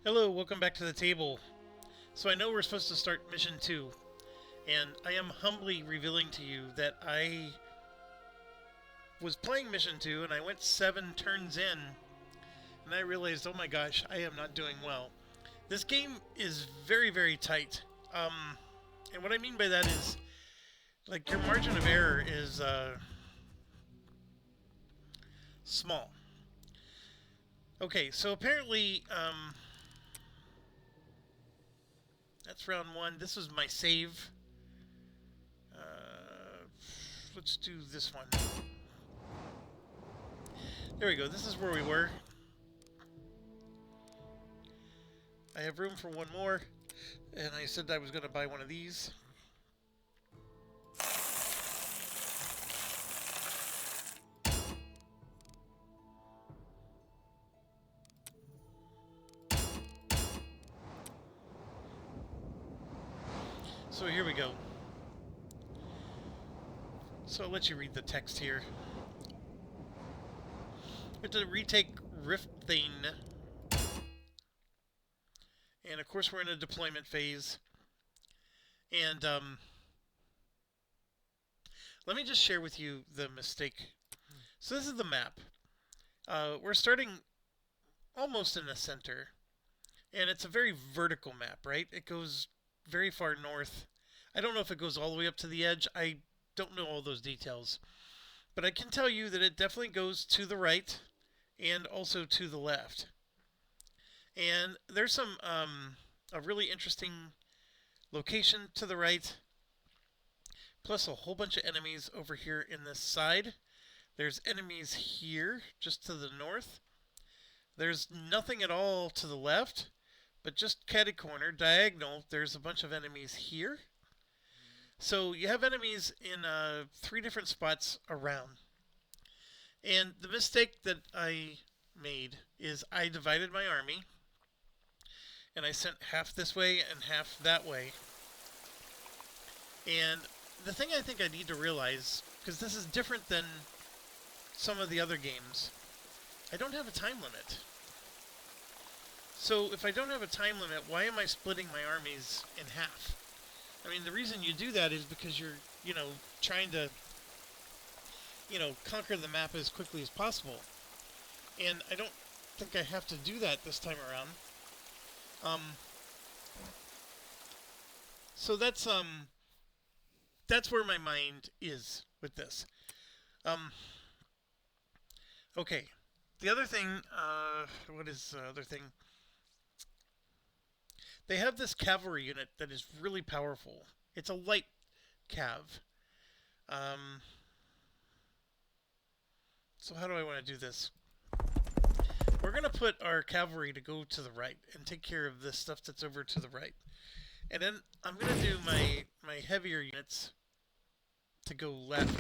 Hello, welcome back to the table. So I know we're supposed to start mission 2, and I am humbly revealing to you that I was playing mission 2 and I went 7 turns in, and I realized, oh my gosh, I am not doing well. This game is very, very tight. And what I mean by that is, like, your margin of error is small. Okay, so apparently, that's round 1. This was my save. Let's do this one. There we go. This is where we were. I have room for one more, and I said I was going to buy one of these. So here we go. So I'll let you read the text here. We have to retake Rifthane. And of course we're in a deployment phase. And let me just share with you the mistake. So this is the map. We're starting almost in the center. And it's a very vertical map, right? It goes very far north. I don't know if it goes all the way up to the edge. I don't know all those details. But I can tell you that it definitely goes to the right and also to the left. And there's some a really interesting location to the right, plus a whole bunch of enemies over here in this side. There's enemies here, just to the north. There's nothing at all to the left, but just catty corner, diagonal, there's a bunch of enemies here. So you have enemies in 3 different spots around. And the mistake that I made is I divided my army, and I sent half this way and half that way. And the thing I think I need to realize, because this is different than some of the other games, I don't have a time limit. So if I don't have a time limit, why am I splitting my armies in half? I mean, the reason you do that is because you're, trying to, conquer the map as quickly as possible. And I don't think I have to do that this time around. So that's where my mind is with this. Okay. The other thing, what is the other thing? They have this cavalry unit that is really powerful. It's a light cav. So how do I want to do this? We're going to put our cavalry to go to the right and take care of this stuff that's over to the right. And then I'm going to do my heavier units to go left.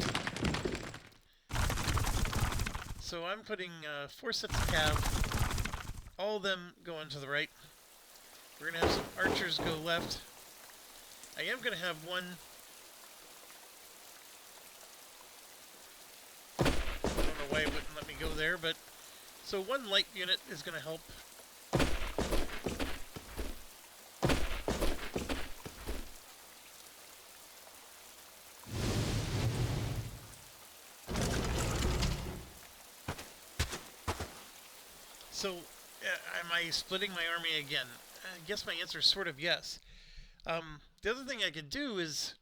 So I'm putting 4 sets of cav, all of them going to the right. We're going to have some archers go left. I am going to have one... I don't know why it wouldn't let me go there, but... So one light unit is going to help. So, am I splitting my army again? I guess my answer is sort of yes. The other thing I could do is,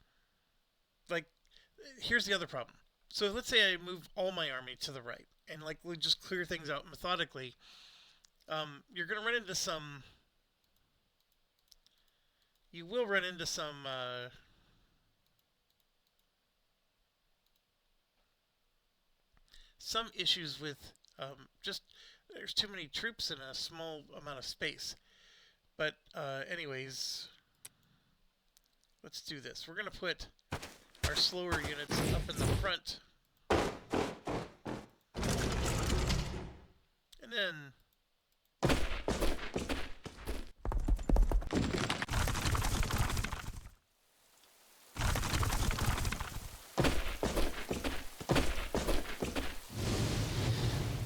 here's the other problem. So let's say I move all my army to the right, and we just clear things out methodically. You're going to run into some... You will run into some... some issues with just... There's too many troops in a small amount of space. But anyways, let's do this. We're going to put our slower units up in the front. And then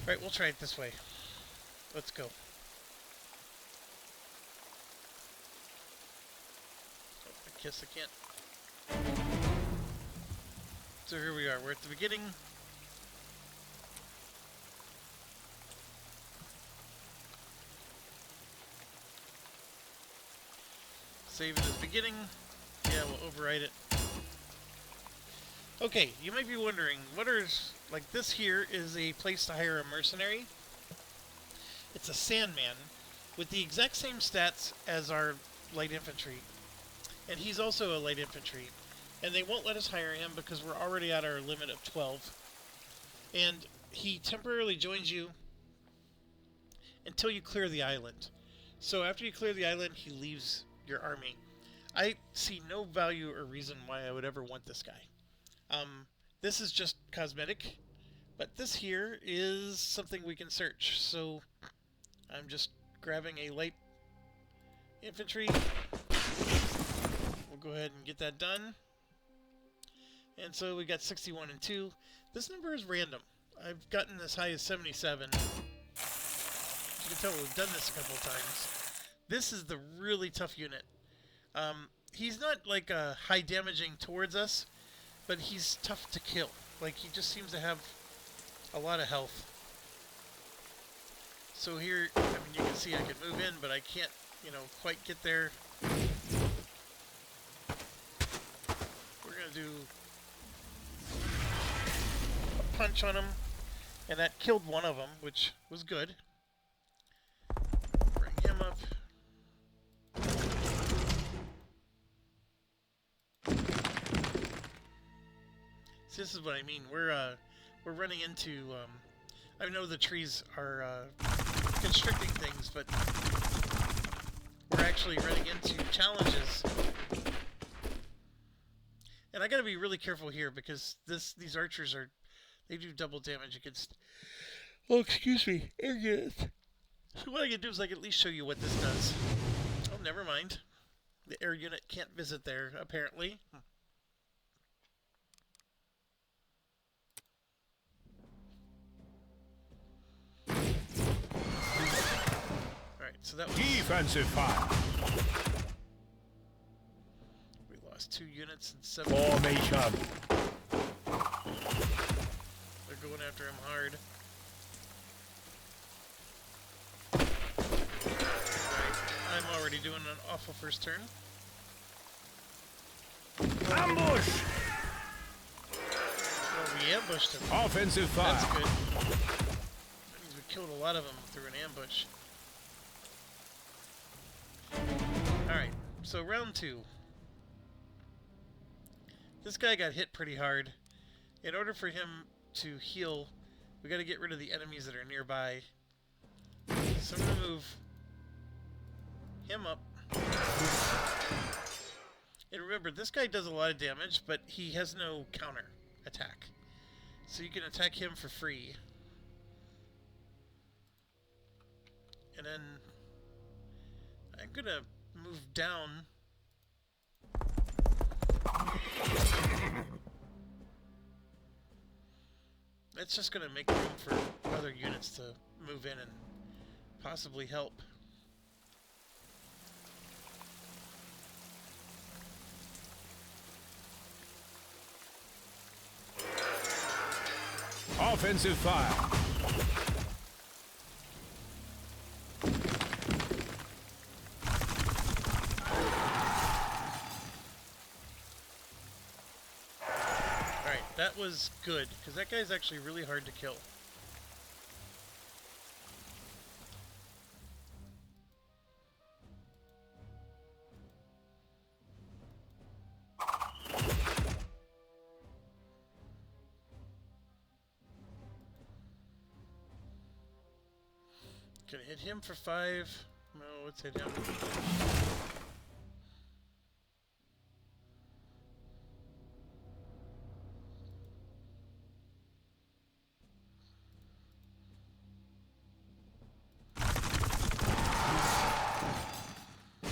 right, we'll try it this way. Let's go. kiss. I can't. So here we are. We're at the beginning. Save it as beginning. Yeah, we'll overwrite it. Okay, you might be wondering, like this here is a place to hire a mercenary. It's a Sandman with the exact same stats as our light infantry. And he's also a light infantry. And they won't let us hire him because we're already at our limit of 12. And he temporarily joins you until you clear the island. So after you clear the island, he leaves your army. I see no value or reason why I would ever want this guy. This is just cosmetic, but this here is something we can search. So I'm just grabbing a light infantry. We'll go ahead and get that done. And so we got 61 and 2. This number is random. I've gotten as high as 77. As you can tell, we've done this a couple of times. This is the really tough unit. He's not like high damaging towards us, but he's tough to kill. Like, he just seems to have a lot of health. So here, I mean, you can see I can move in, but I can't, you know, quite get there. We're going to do a punch on him, and that killed one of them, which was good. Bring him up. See, this is what I mean. We're running into. I know the trees are constricting things, but we're actually running into challenges. And I got to be really careful here because these archers they do double damage against. Oh, excuse me, air units. So what I can do is I can at least show you what this does. Oh, never mind. The air unit can't visit there apparently. So that was defensive fire. We lost 2 units and 7. Formation. They're going after him hard. I'm already doing an awful first turn. Ambush. Well, we ambushed him. Offensive fire. That's good. That means we killed a lot of them through an ambush. Alright, so round 2. This guy got hit pretty hard. In order for him to heal, we got to get rid of the enemies that are nearby. So I'm going to move him up. And remember, this guy does a lot of damage, but he has no counter attack. So you can attack him for free. And then I'm going to move down. That's just going to make room for other units to move in and possibly help. Offensive fire. That was good, because that guy's actually really hard to kill. Can I hit him for 5? No, let's hit him.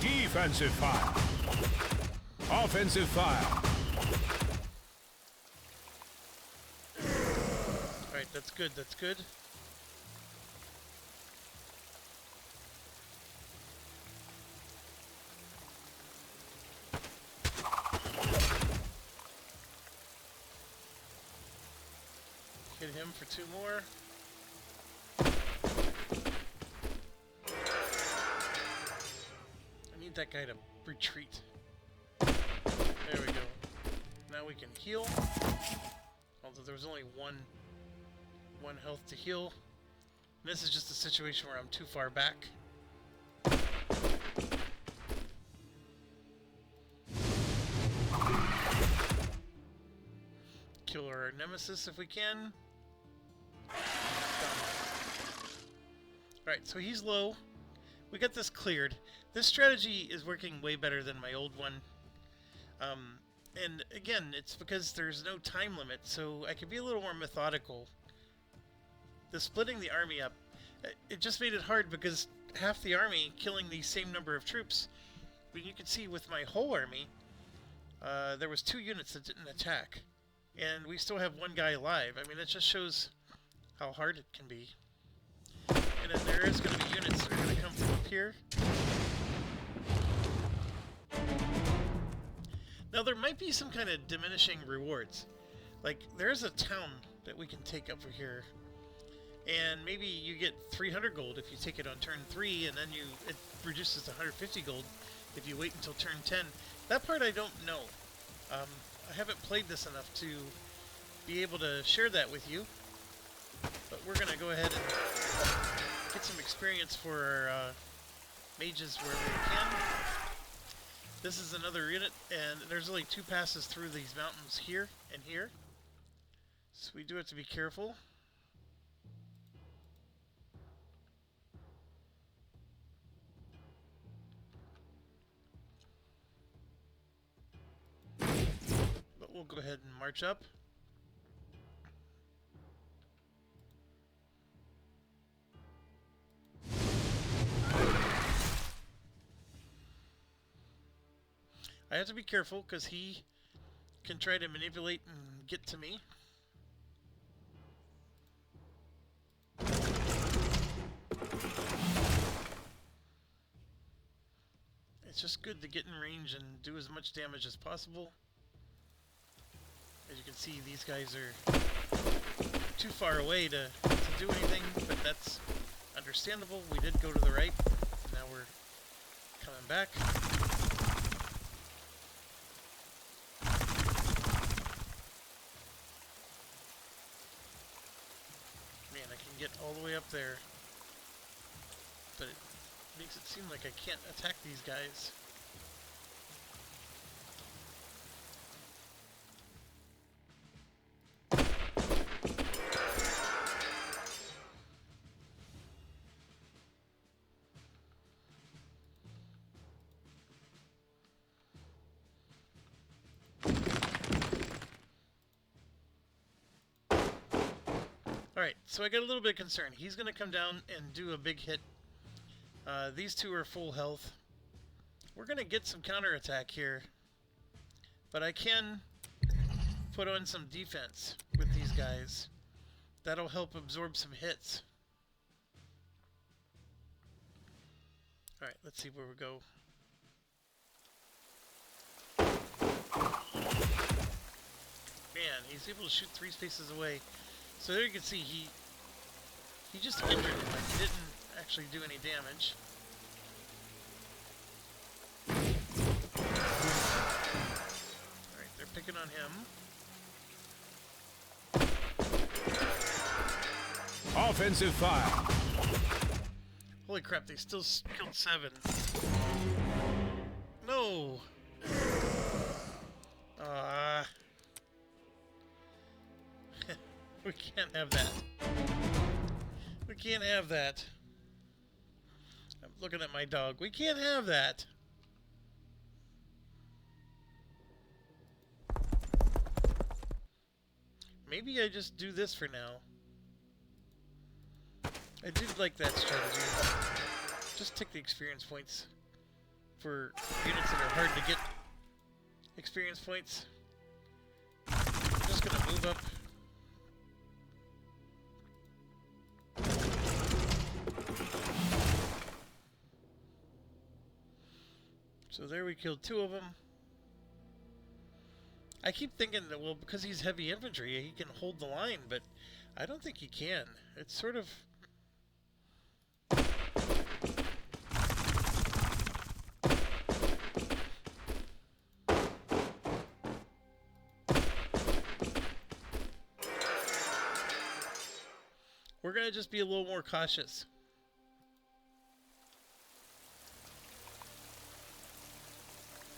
Defensive fire. Offensive fire. Alright, that's good, that's good. Hit him for 2 more. I need that guy to retreat. There we go. Now we can heal. Although there was only one health to heal. And this is just a situation where I'm too far back. Kill our nemesis if we can. Alright, so he's low. We got this cleared. This strategy is working way better than my old one. And again, it's because there's no time limit, so I can be a little more methodical. The splitting the army up, it just made it hard because half the army killing the same number of troops. But you can see with my whole army, there was 2 units that didn't attack. And we still have 1 guy alive. I mean, it just shows how hard it can be. And then there is going to be units that are going to come from up here. Now, there might be some kind of diminishing rewards. Like, there's a town that we can take over here. And maybe you get 300 gold if you take it on turn 3, and then it reduces to 150 gold if you wait until turn 10. That part I don't know. I haven't played this enough to be able to share that with you. But we're going to go ahead and get some experience for our mages wherever we can. This is another unit, and there's only 2 passes through these mountains here and here. So we do have to be careful. But we'll go ahead and march up. I have to be careful because he can try to manipulate and get to me. It's just good to get in range and do as much damage as possible. As you can see, these guys are too far away to do anything, but that's understandable. We did go to the right, and now we're coming back. Man, I can get all the way up there, but it makes it seem like I can't attack these guys. Alright, so I got a little bit concerned. He's going to come down and do a big hit. These 2 are full health. We're going to get some counterattack here. But I can put on some defense with these guys. That'll help absorb some hits. Alright, let's see where we go. Man, he's able to shoot 3 spaces away. So there you can see he just injured him. Like, he didn't actually do any damage. Alright, they're picking on him. Offensive fire. Holy crap, they still killed 7. No! We can't have that. We can't have that. I'm looking at my dog. We can't have that. Maybe I just do this for now. I did like that strategy. Just take the experience points for units that are hard to get experience points. I'm just gonna move up. So there we killed 2 of them. I keep thinking that, well, because he's heavy infantry, he can hold the line, but I don't think you can. It's sort of... We're gonna just be a little more cautious.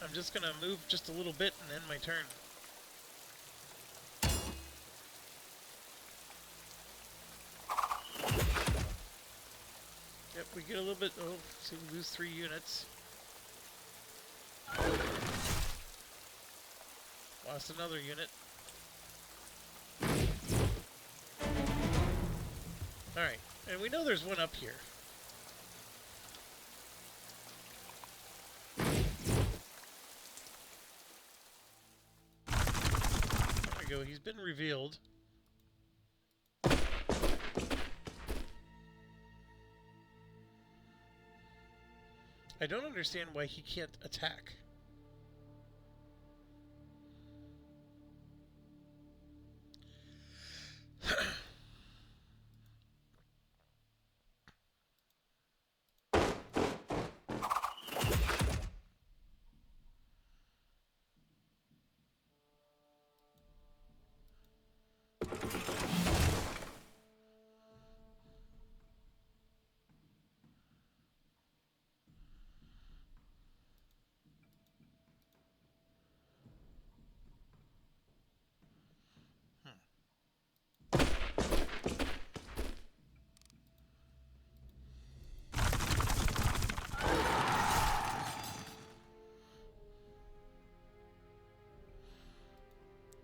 I'm just gonna move just a little bit and end my turn. Yep, we get a little bit... Oh, see, we lose 3 units. Lost another unit. Alright, and we know there's one up here. There we go, he's been revealed. I don't understand why he can't attack.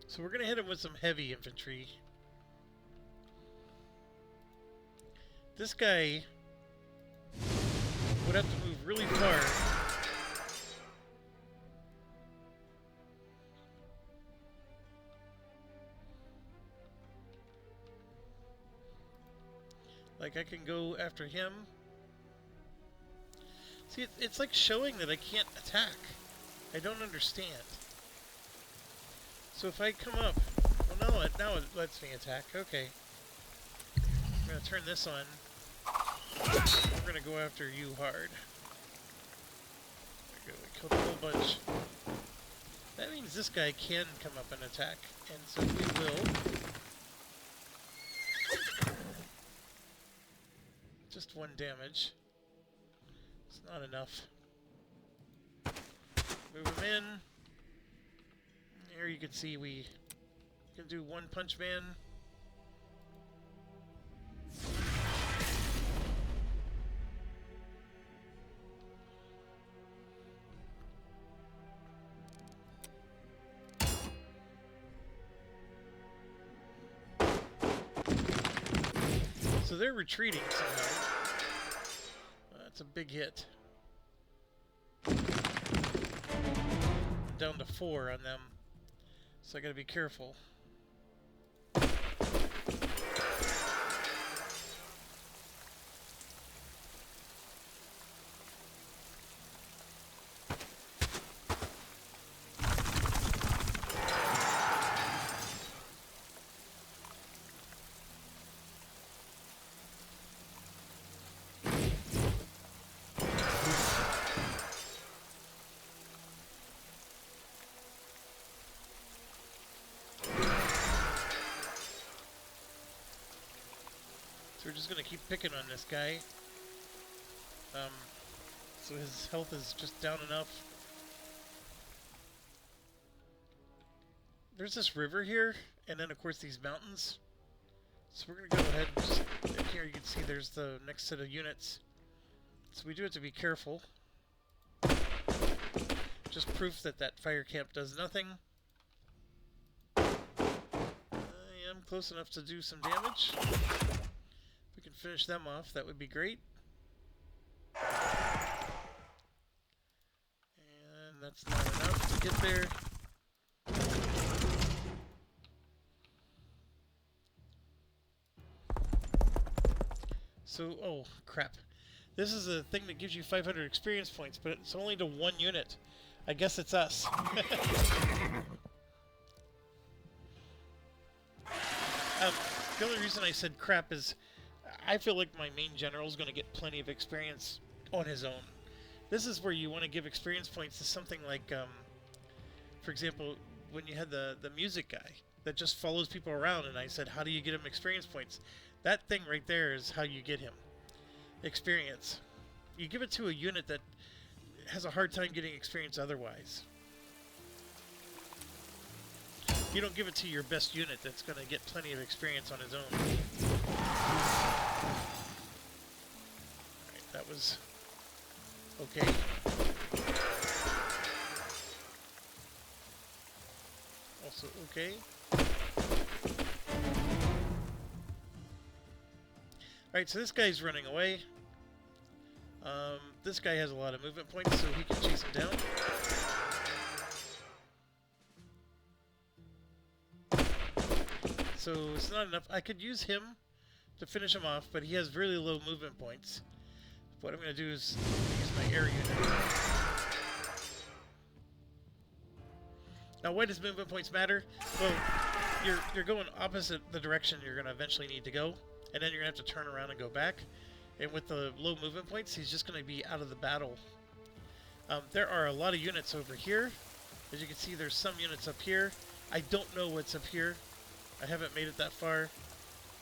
So we're going to hit him with some heavy infantry. This guy would have to move really far. Like I can go after him. See, it's like showing that I can't attack. I don't understand. So if I come up, well now it lets me attack. Okay. I'm gonna turn this on. We're gonna go after you hard. There we go, we killed a whole bunch. That means this guy can come up and attack, and so we will. Just 1 damage. It's not enough. Move him in. Here you can see we can do 1 punch man. So they're retreating somehow. That's a big hit. Down to 4 on them. So I gotta be careful. So we're just gonna keep picking on this guy. So his health is just down enough. There's this river here, and then of course these mountains. So we're gonna go ahead and just, and here you can see there's the next set of units. So we do have to be careful. Just proof that that fire camp does nothing. I am close enough to do some damage. If we can finish them off, that would be great. And that's not enough to get there. So, oh, crap. This is a thing that gives you 500 experience points, but it's only to 1 unit. I guess it's us. The only reason I said crap is I feel like my main general is going to get plenty of experience on his own. This is where you want to give experience points to something like, for example, when you had the music guy that just follows people around, and I said, how do you get him experience points? That thing right there is how you get him experience. You give it to a unit that has a hard time getting experience otherwise. You don't give it to your best unit that's going to get plenty of experience on his own. Alright, that was okay. Also okay. Alright, so this guy's running away. This guy has a lot of movement points, so he can chase him down. So it's not enough. I could use him to finish him off, but he has really low movement points. What I'm going to do is use my air unit. Now, why does movement points matter? Well, you're going opposite the direction you're going to eventually need to go, and then you're going to have to turn around and go back. And with the low movement points, he's just going to be out of the battle. There are a lot of units over here. As you can see, there's some units up here. I don't know what's up here. I haven't made it that far.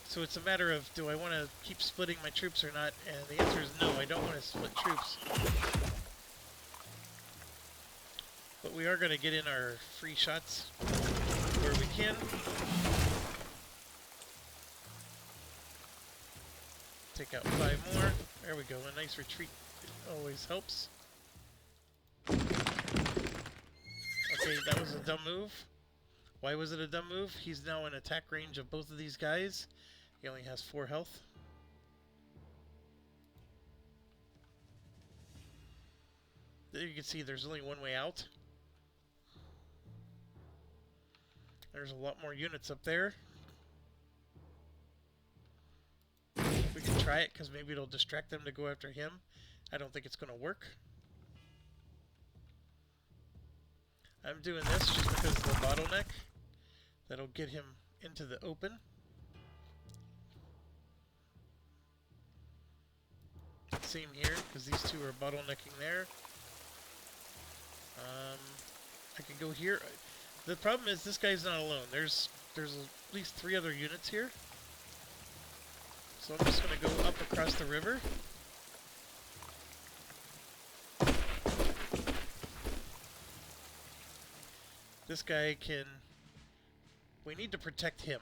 So it's a matter of, do I want to keep splitting my troops or not? And the answer is no, I don't want to split troops. But we are going to get in our free shots where we can. Take out 5 more. There we go. A nice retreat always helps. Okay, that was a dumb move. Why was it a dumb move? He's now in attack range of both of these guys. He only has 4 health. There you can see there's only one way out. There's a lot more units up there. We can try it because maybe it'll distract them to go after him. I don't think it's going to work. I'm doing this just because of the bottleneck. That'll get him into the open. Same here, because these two are bottlenecking there. I can go here. The problem is this guy's not alone. There's at least 3 other units here. So I'm just going to go up across the river. This guy can... We need to protect him.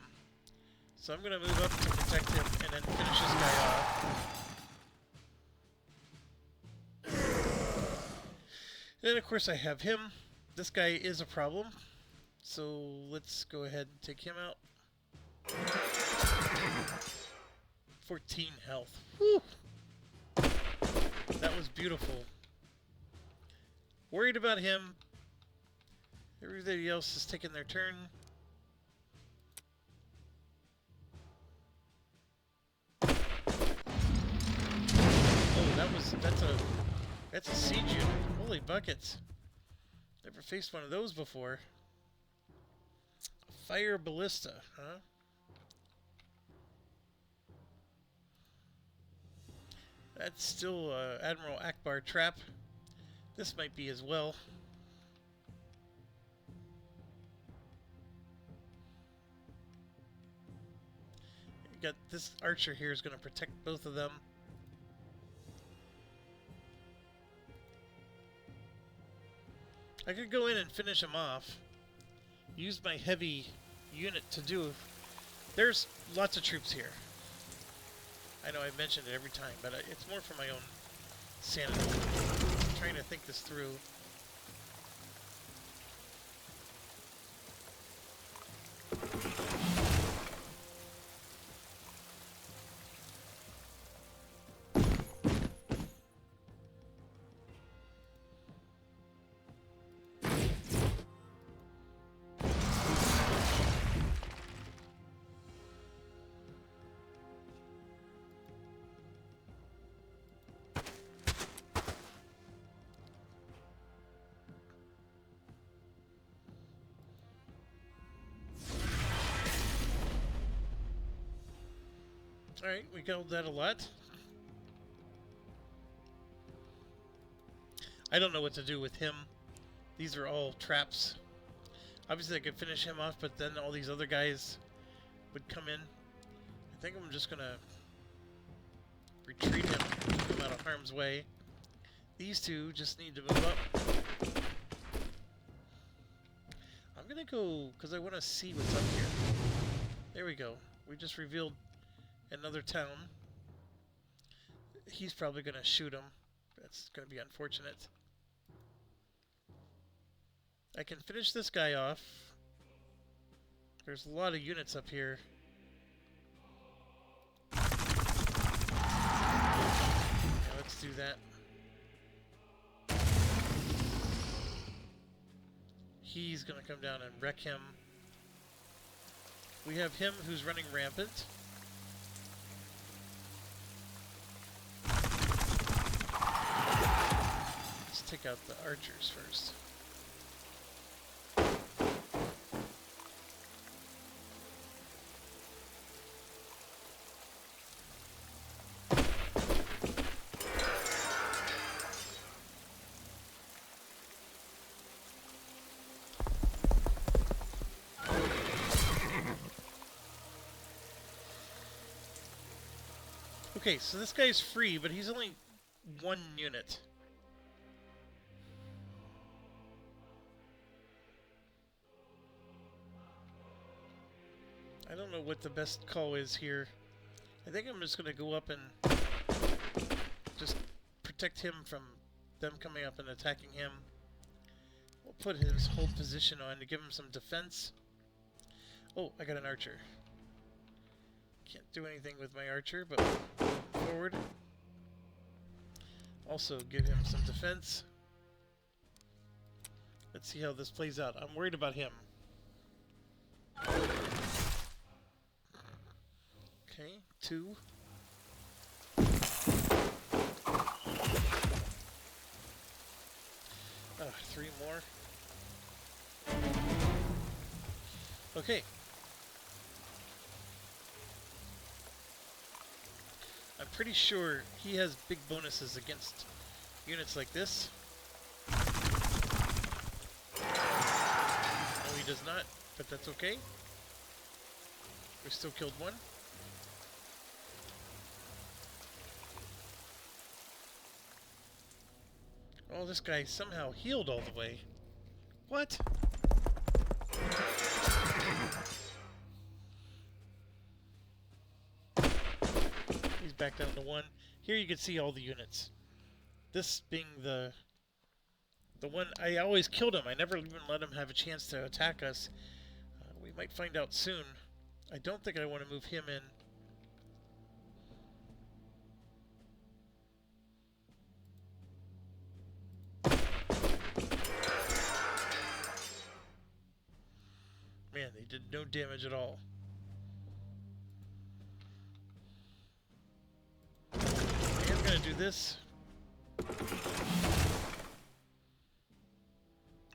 So I'm going to move up to protect him and then finish this guy off. And of course I have him. This guy is a problem. So let's go ahead and take him out. 14 health. Whew. That was beautiful. Worried about him. Everybody else is taking their turn. Oh, that's a siege unit. Holy buckets. Never faced one of those before. Fire ballista, huh? That's still Admiral Akbar trap. This might be as well. You got this archer here is going to protect both of them. I could go in and finish him off. Use my heavy unit to do. There's lots of troops here. I know I mentioned it every time, but it's more for my own sanity. I'm trying to think this through. Alright, we killed that a lot. I don't know what to do with him. These are all traps. Obviously I could finish him off, but then all these other guys would come in. I think I'm just gonna retreat him, keep him out of harm's way. These two just need to move up. I'm gonna go, because I want to see what's up here. There we go. We just revealed another town. He's probably gonna shoot him. That's gonna be unfortunate. I can finish this guy off. There's a lot of units up here. Yeah, let's do that. He's gonna come down and wreck him. We have him who's running rampant. Let's take out the archers first. Okay, so this guy's free, but he's only 1 unit. I don't know what the best call is here. I think I'm just going to go up and just protect him from them coming up and attacking him. We'll put his whole position on to give him some defense. Oh, I got an archer. Can't do anything with my archer, but forward. Also give him some defense. Let's see how this plays out. I'm worried about him. Okay, 2. Oh, 3 more. Okay. I'm pretty sure he has big bonuses against units like this. No, he does not, but that's okay. We still killed 1. Oh, this guy somehow healed all the way. What? He's back down to 1. Here you can see all the units. This being the one I always killed him. I never even let him have a chance to attack us. We might find out soon. I don't think I want to move him in. Man, they did no damage at all. Okay, I'm gonna do this.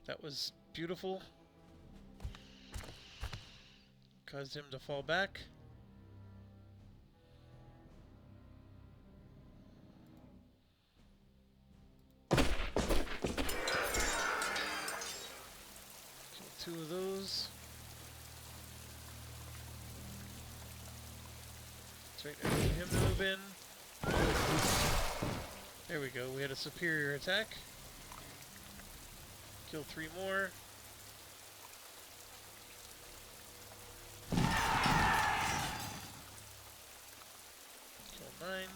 That was beautiful. Caused him to fall back. Kill 2 of those. That's right, I need him to move in. There we go, we had a superior attack. Kill 3 more. Kill 9.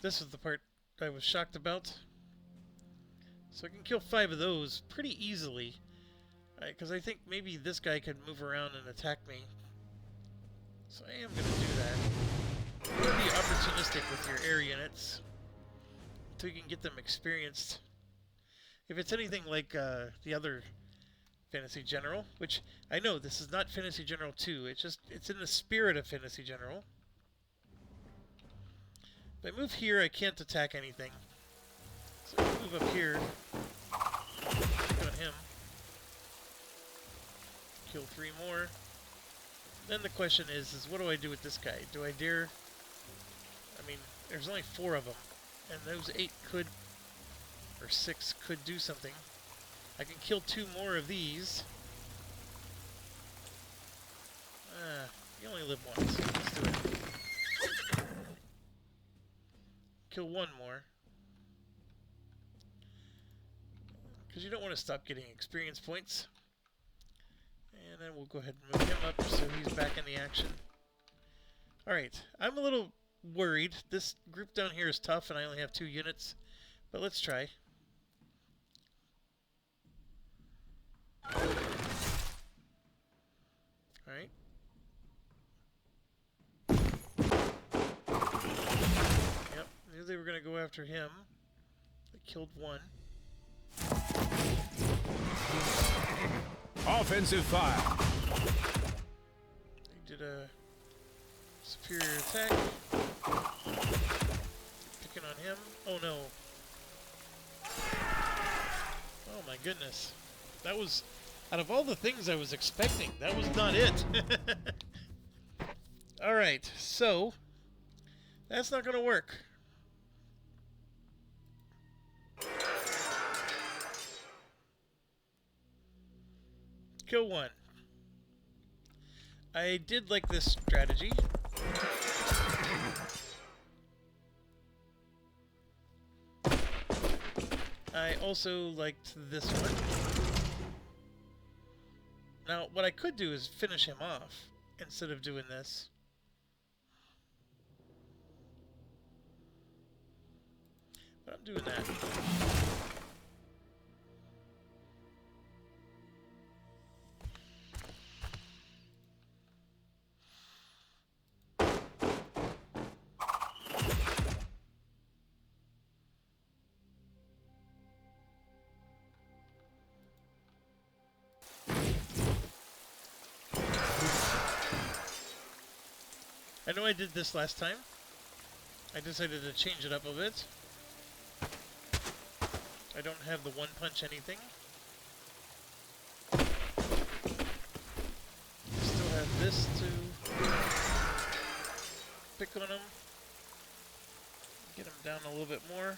This is the part I was shocked about. So I can kill 5 of those pretty easily. Because I think maybe this guy could move around and attack me. So I am going to do that. You want to be opportunistic with your air units until you can get them experienced. If it's anything like the other Fantasy General, which I know this is not Fantasy General 2, it's in the spirit of Fantasy General. If I move here, I can't attack anything. So move up here. Pick on him. Kill 3 more. Then the question is what do I do with this guy? Do I dare? I mean, there's only 4 of them, and those 8 could, or 6 could do something. I can kill 2 more of these. You only live once. Let's do it. Kill 1 more. Because you don't want to stop getting experience points. And then we'll go ahead and move him up so he's back in the action. Alright, I'm a little worried. This group down here is tough and I only have 2 units. But let's try. Alright. Yep, knew they were going to go after him. They killed 1. Offensive fire. They did a superior attack. Picking on him. Oh no. Oh my goodness. That was, out of all the things I was expecting, that was not it. Alright, so that's not going to work. Kill 1. I did like this strategy. I also liked this one. Now, what I could do is finish him off instead of doing this. But I'm doing that. I know I did this last time. I decided to change it up a bit. I don't have the 1-punch anything. Still have this to pick on him. Get him down a little bit more.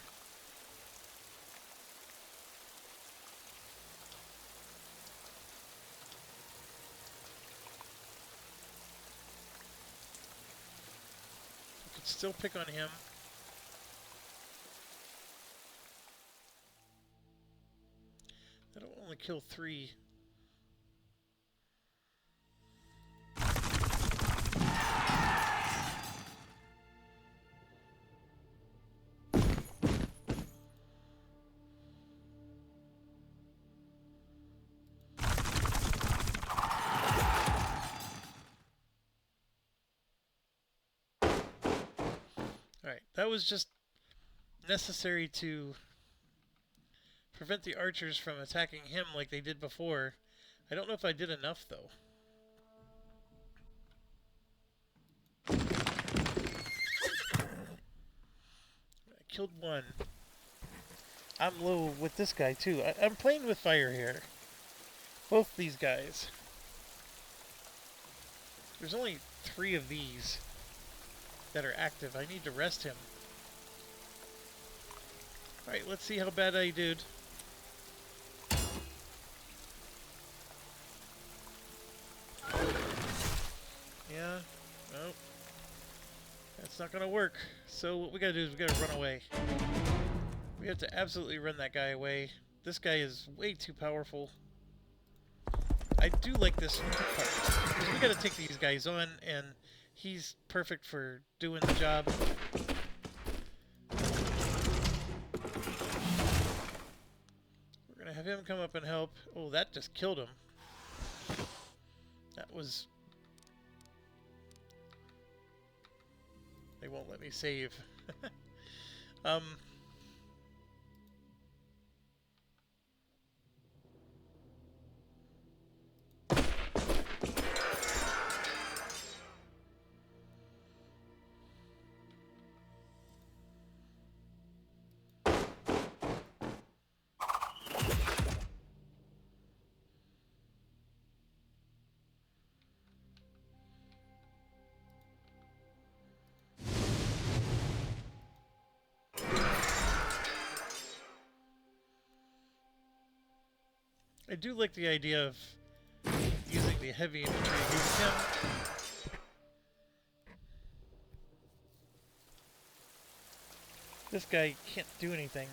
Still pick on him. That'll only kill 3. Alright, that was just necessary to prevent the archers from attacking him like they did before. I don't know if I did enough, though. I killed 1. I'm low with this guy, too. I'm playing with fire here. Both these guys. There's only 3 of these that are active. I need to rest him. Alright, let's see how bad I did. Yeah, nope. That's not gonna work. So what we gotta do is we gotta run away. We have to absolutely run that guy away. This guy is way too powerful. I do like this part, because we gotta take these guys on, and he's perfect for doing the job. We're gonna have him come up and help. Oh, that just killed him. That was... They won't let me save. I do like the idea of using the heavy infantry against him. This guy can't do anything.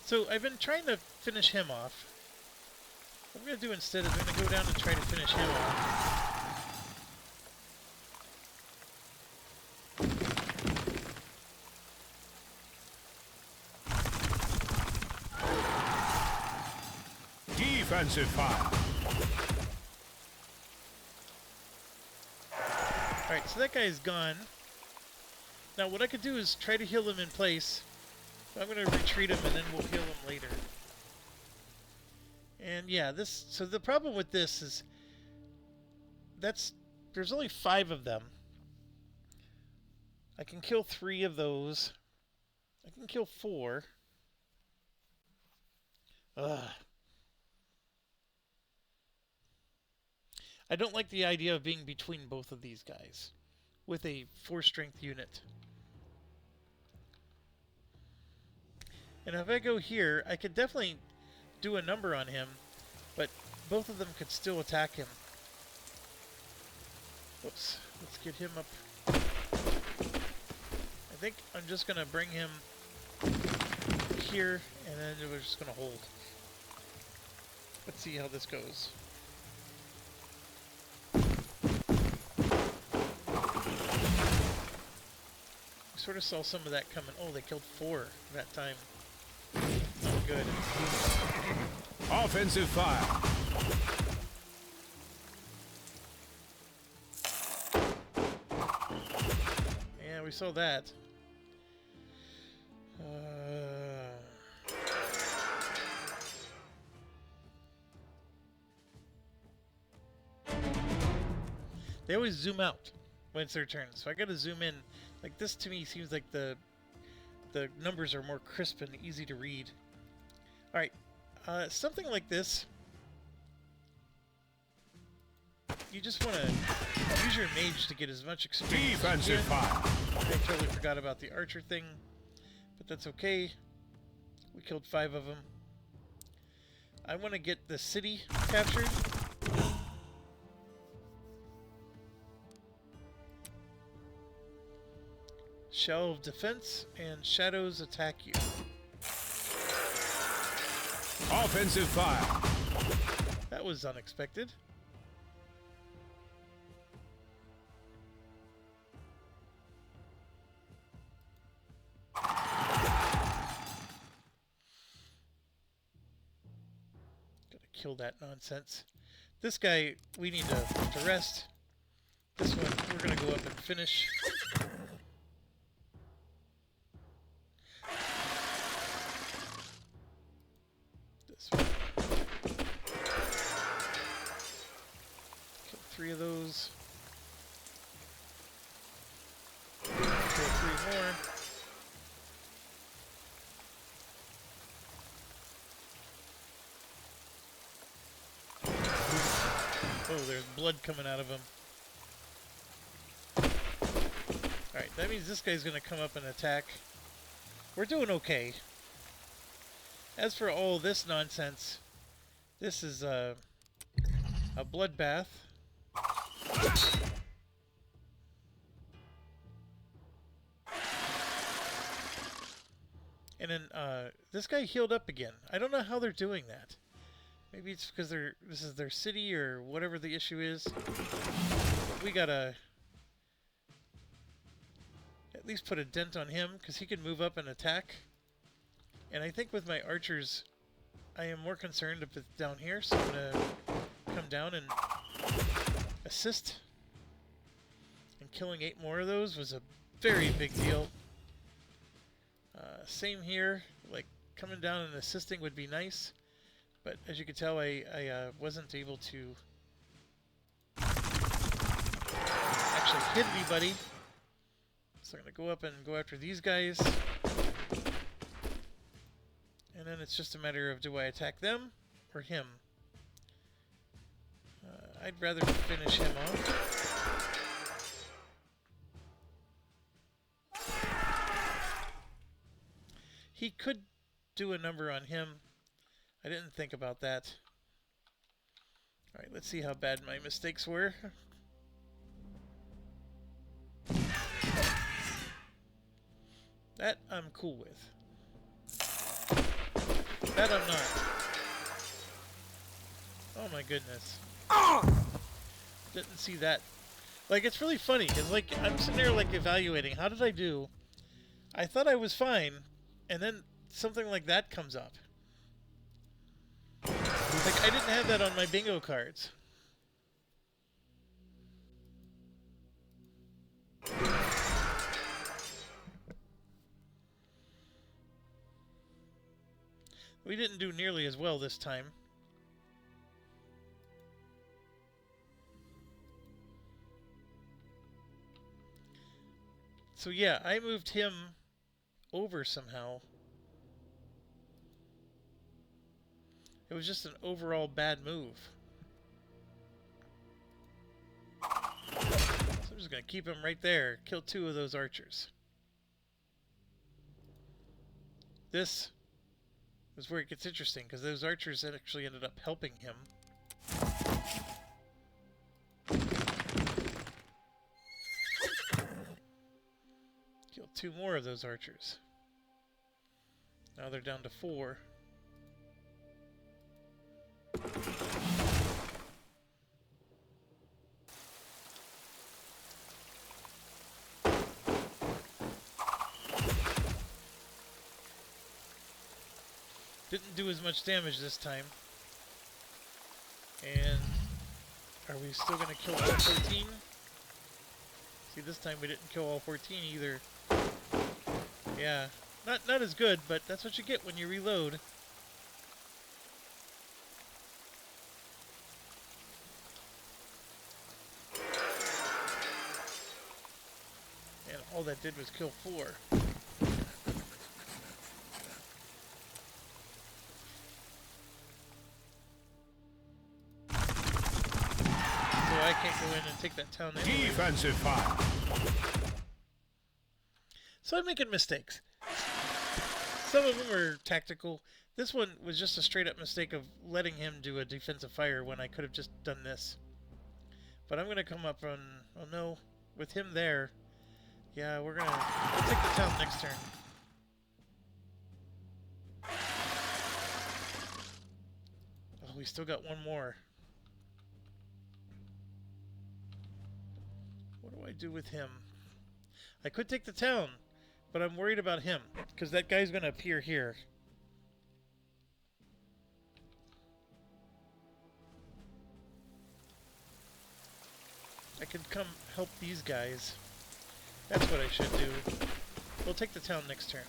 So I've been trying to finish him off. What I'm going to do instead is I'm going to go down and try to finish him off. Defensive fire. Alright, so that guy is gone. Now what I could do is try to heal him in place. I'm going to retreat him and then we'll heal him later. And yeah, so the problem with this is there's only 5 of them. I can kill 3 of those. I can kill 4. Ugh. I don't like the idea of being between both of these guys with a 4-strength unit. And if I go here, I could definitely do a number on him, but both of them could still attack him. Whoops. Let's get him up. I think I'm just going to bring him here, and then we're just going to hold. Let's see how this goes. Sort of saw some of that coming. Oh, they killed 4 that time. Not good. Offensive fire. Yeah, we saw that. They always zoom out when it's their turn, so I gotta zoom in. Like, this to me seems like the numbers are more crisp and easy to read. Alright, something like this. You just want to use your mage to get as much experience as you Defensive can. fire. I totally forgot about the archer thing, but that's okay. We killed 5 of them. I want to get the city captured. Shell of defense and shadows attack you. Offensive fire. That was unexpected. Gotta kill that nonsense. This guy, we need to rest. This one, we're gonna go up and finish. This one. Kill 3 of those. Kill 3 more. Oh, there's blood coming out of him. Alright, that means this guy's going to come up and attack. We're doing okay. As for all this nonsense, this is a bloodbath. And then this guy healed up again. I don't know how they're doing that. Maybe it's because this is their city or whatever the issue is. But we gotta at least put a dent on him because he can move up and attack. And I think with my archers, I am more concerned if it's down here, so I'm gonna come down and assist. And killing 8 more of those was a very big deal. Same here, like coming down and assisting would be nice. But as you can tell, I wasn't able to actually hit anybody. So I'm going to go up and go after these guys. And then it's just a matter of, do I attack them or him? I'd rather finish him off. He could do a number on him. I didn't think about that. Alright, let's see how bad my mistakes were. That I'm cool with. That I'm not. Oh my goodness. Didn't see that. Like, it's really funny, because, like, I'm sitting there, like, evaluating. How did I do? I thought I was fine, and then something like that comes up. Like, I didn't have that on my bingo cards. We didn't do nearly as well this time. So yeah, I moved him over somehow. It was just an overall bad move. So I'm just going to keep him right there. Kill 2 of those archers. This is where it gets interesting, because those archers actually ended up helping him. Kill 2 more of those archers. Now they're down to 4. Didn't do as much damage this time. And are we still going to kill all 14? See, this time we didn't kill all 14 either. Yeah, not as good, but that's what you get when you reload. And all that did was kill 4. I can't go in and take that town anyway. Defensive fire. So I'm making mistakes. Some of them are tactical. This one was just a straight up mistake of letting him do a defensive fire when I could have just done this. But I'm going to come up on... Oh no, with him there. Yeah, we'll take the town next turn. Oh, we still got one more. What do I do with him? I could take the town, but I'm worried about him, because that guy's going to appear here. I could come help these guys. That's what I should do. We'll take the town next turn.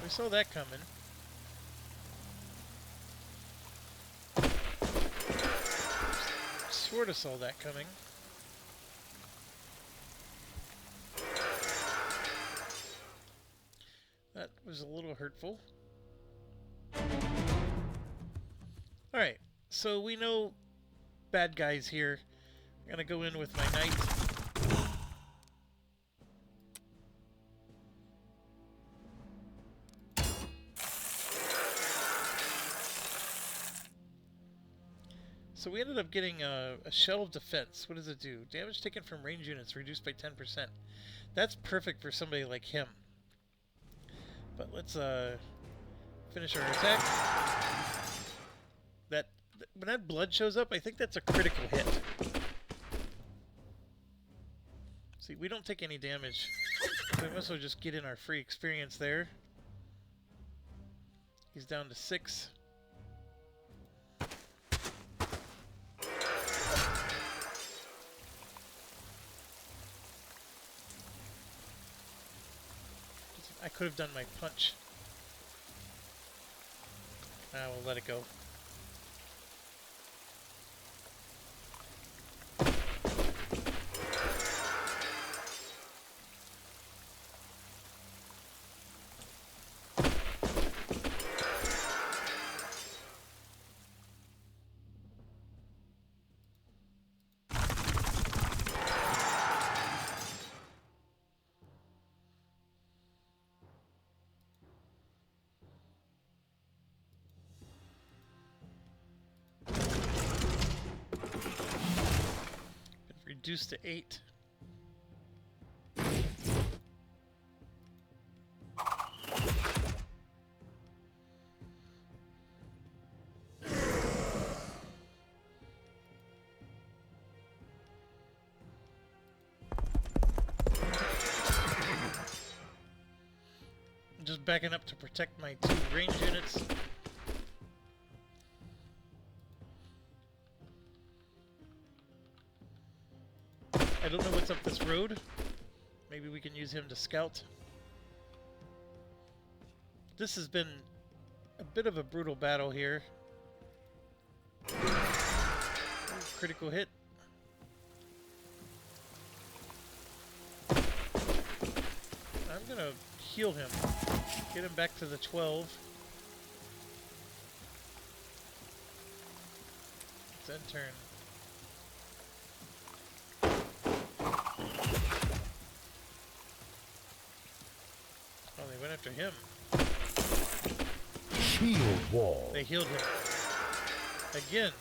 We saw that coming. Sort of saw that coming. That was a little hurtful. Alright, so we know bad guys here. I'm gonna go in with my knight. So we ended up getting a shell of defense. What does it do? Damage taken from range units reduced by 10%. That's perfect for somebody like him. But let's finish our attack. When that blood shows up, I think that's a critical hit. See, we don't take any damage. So we must as well just get in our free experience there. He's down to 6. I could have done my punch. We'll let it go. reduced to 8. I'm just backing up to protect my 2 range units. I don't know what's up this road. Maybe we can use him to scout. This has been a bit of a brutal battle here. Ooh, critical hit. I'm gonna heal him. Get him back to the 12. It's end turn. Oh, they went after him. Shield wall. They healed him. Again.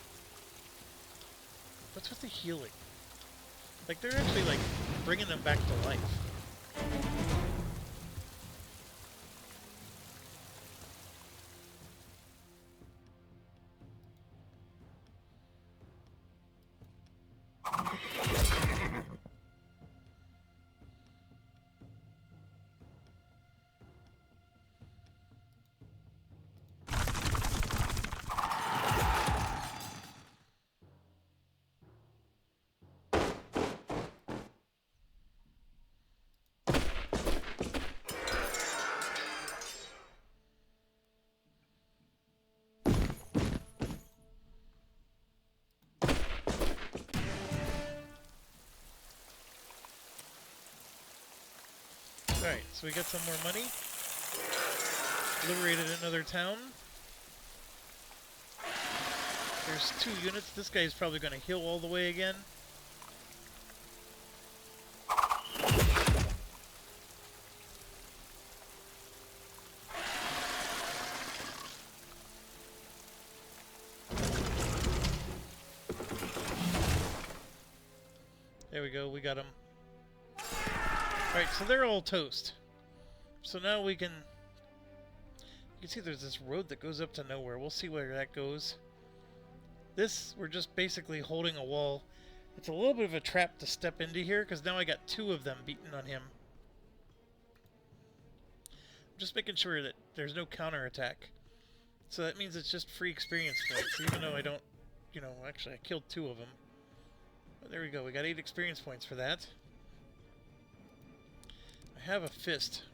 What's with the healing? Like, they're actually, like, bringing them back to life. Alright, so we got some more money. Liberated another town. There's 2 units. This guy's probably going to heal all the way again. There we go, we got him. Alright, so they're all toast. So now we can... You can see there's this road that goes up to nowhere. We'll see where that goes. This, we're just basically holding a wall. It's a little bit of a trap to step into here, because now I got 2 of them beaten on him. I'm just making sure that there's no counterattack. So that means it's just free experience points, even though I don't... You know, actually I killed 2 of them. But there we go, we got 8 experience points for that. I have a fist.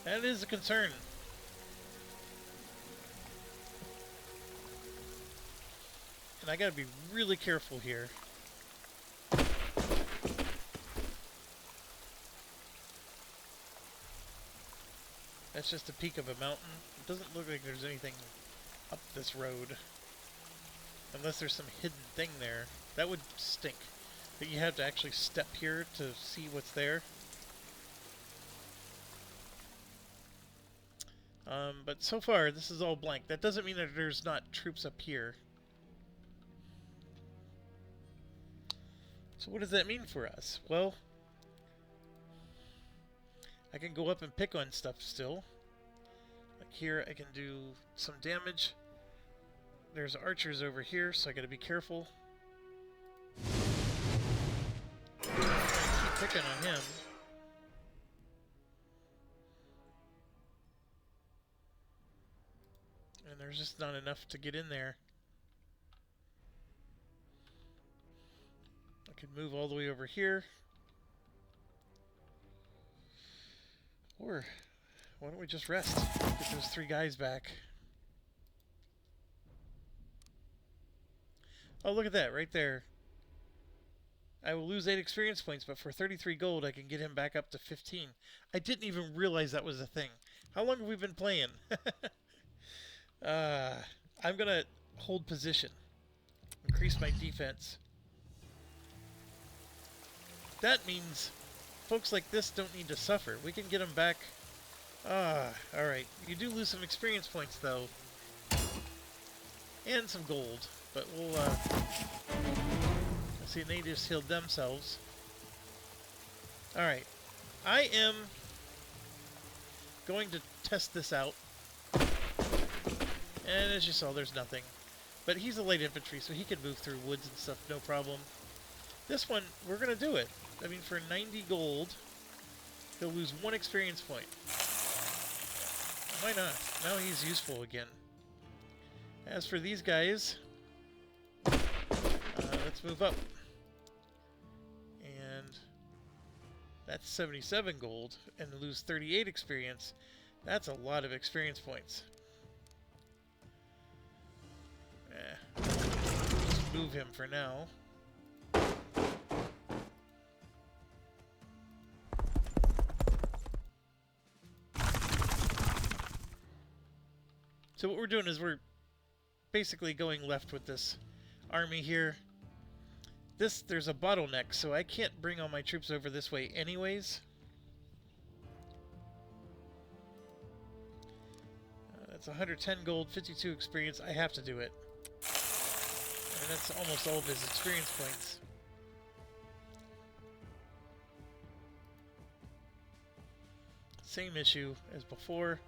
That is a concern. And I gotta be really careful here. That's just a peak of a mountain. It doesn't look like there's anything up this road. Unless there's some hidden thing there. That would stink. But you have to actually step here to see what's there. But so far, this is all blank. That doesn't mean that there's not troops up here. So what does that mean for us? Well, I can go up and pick on stuff still. Like here, I can do some damage. There's archers over here, so I gotta be careful. I'm gonna keep picking on him. And there's just not enough to get in there. I could move all the way over here. Or, why don't we just rest? Get those 3 guys back. Oh, look at that, right there. I will lose 8 experience points, but for 33 gold, I can get him back up to 15. I didn't even realize that was a thing. How long have we been playing? I'm going to hold position. Increase my defense. That means folks like this don't need to suffer. We can get them back. Alright. You do lose some experience points, though. And some gold. But we'll, see, they just healed themselves. Alright. I am going to test this out. And as you saw, there's nothing. But he's a light infantry, so he can move through woods and stuff, no problem. This one, we're going to do it. I mean, for 90 gold, he'll lose 1 experience point. Why not? Now he's useful again. As for these guys, let's move up. And that's 77 gold, and lose 38 experience. That's a lot of experience points. Just move him for now. So what we're doing is we're basically going left with this army here. There's a bottleneck, so I can't bring all my troops over this way anyways. That's 110 gold, 52 experience. I have to do it. And that's almost all of his experience points. Same issue as before.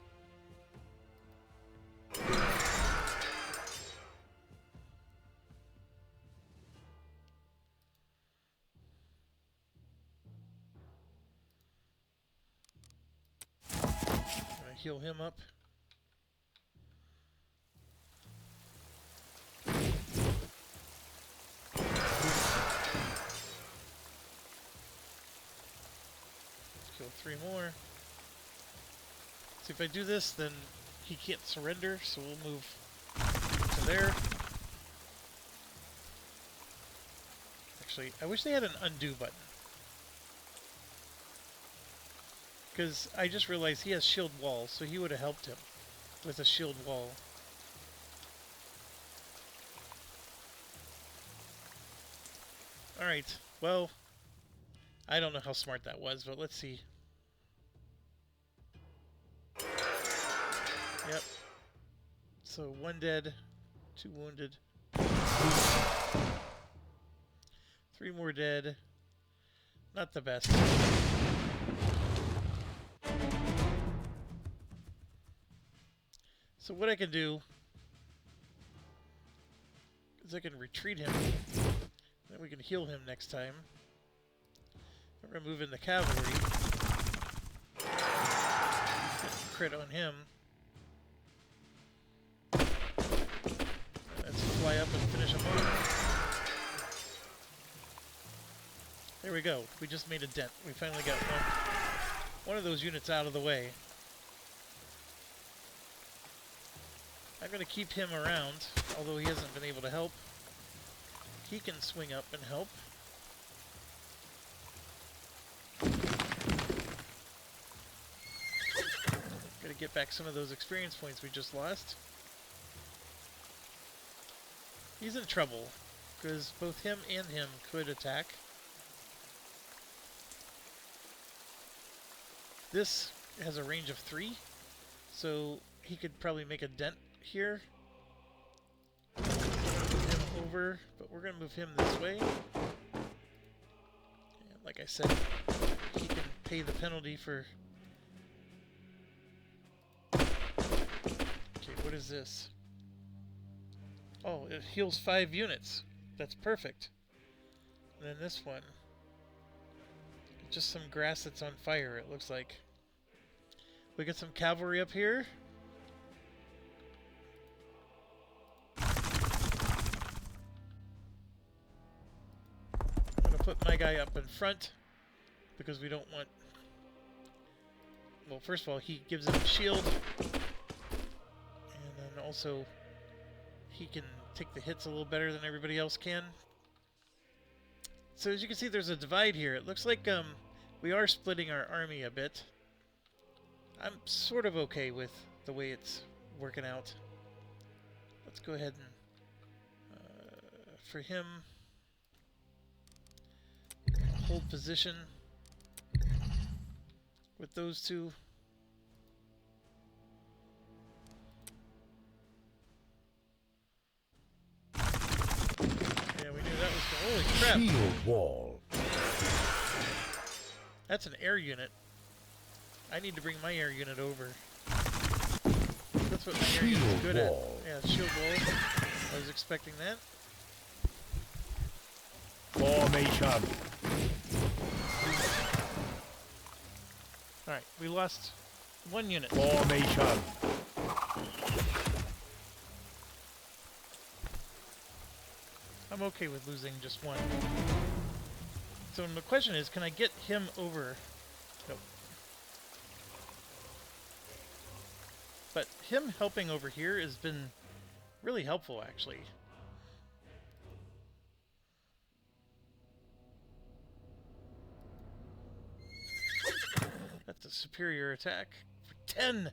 Heal him up. Kill 3 more. See, if I do this, then he can't surrender, so we'll move to there. Actually, I wish they had an undo button. Because I just realized he has shield wall, so he would have helped him with a shield wall. Alright, well, I don't know how smart that was, but let's see. Yep. So 1 dead, 2 wounded. 3 more dead. Not the best. So what I can do is I can retreat him, then we can heal him next time. We're going to move in the cavalry. Crit on him. Let's fly up and finish him off. There we go. We just made a dent. We finally got one of those units out of the way. I'm going to keep him around, although he hasn't been able to help. He can swing up and help. Got to get back some of those experience points we just lost. He's in trouble, because both him and him could attack. This has a range of 3, so he could probably make a dent here. Move him over, but we're going to move him this way. And like I said, he can pay the penalty for... Okay, what is this? Oh, it heals 5 units. That's perfect. And then this one. Just some grass that's on fire, it looks like. We got some cavalry up here. I'm going to put my guy up in front because we don't want... Well, first of all, he gives him a shield. And then also, he can take the hits a little better than everybody else can. So as you can see, there's a divide here. It looks like we are splitting our army a bit. I'm sort of okay with the way it's working out. Let's go ahead and for him, hold position with those two. Yeah, we knew that was the holy crap. Shield wall. That's an air unit. I need to bring my air unit over. That's what my air unit's good at. Yeah, shield wall. I was expecting that. Formation. Alright, we lost one unit. Formation. I'm okay with losing just one. So the question is, can I get him over? Nope. But him helping over here has been really helpful, actually. That's a superior attack for 10.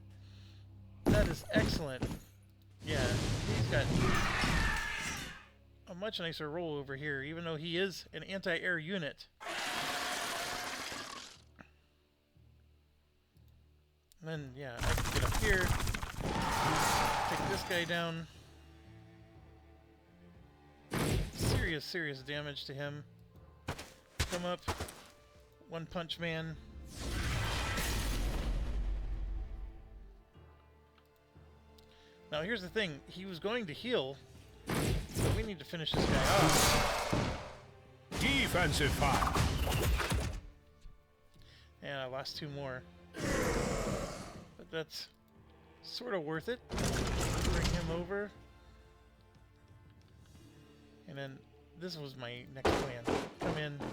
That is excellent. Yeah, he's got a much nicer roll over here, even though he is an anti-air unit. And then, yeah, I can get up here, take this guy down. Serious, serious damage to him. Come up, One Punch Man. Now here's the thing, he was going to heal, but we need to finish this guy off. Defensive fire. And I lost two more. But that's sort of worth it. Bring him over. And then this was my next plan. Come in. There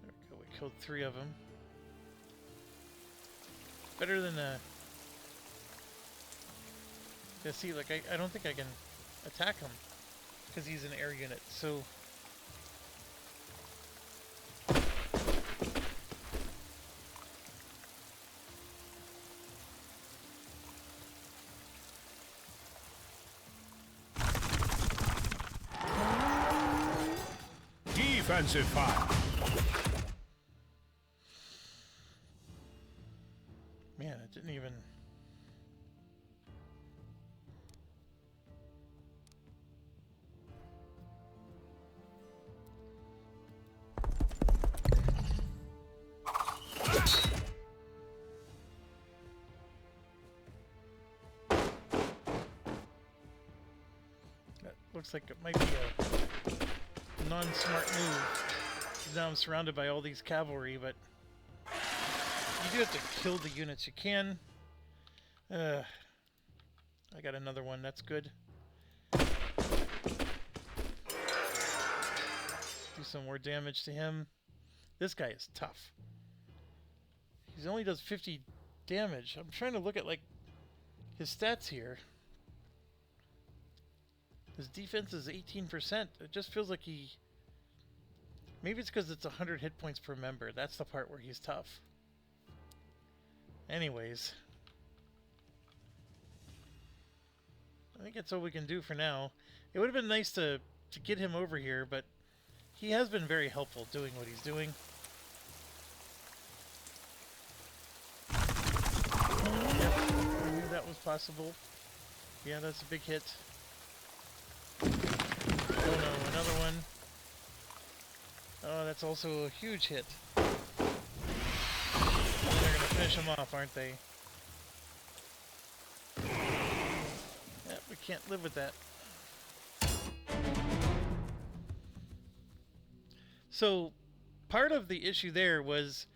we go, we killed 3 of them. Better than yeah, see, like, I don't think I can attack him because he's an air unit, so Defensive fire. man, it didn't even. That looks like it might be a non-smart move. Now I'm surrounded by all these cavalry, but you do have to kill the units you can. I got another one, that's good. Do some more damage to him. This guy is tough. He only does 50 damage. I'm trying to look at, like, his stats here. His defense is 18%. It just feels like he... Maybe it's because it's 100 hit points per member. That's the part where he's tough. Anyways. I think that's all we can do for now. It would have been nice to get him over here, but he has been very helpful doing what he's doing. Yep, I knew that was possible. Yeah, that's a big hit. Oh no, another one. Oh, that's also a huge hit. They're gonna finish him off, aren't they? Yeah, we can't live with that. So, part of the issue there was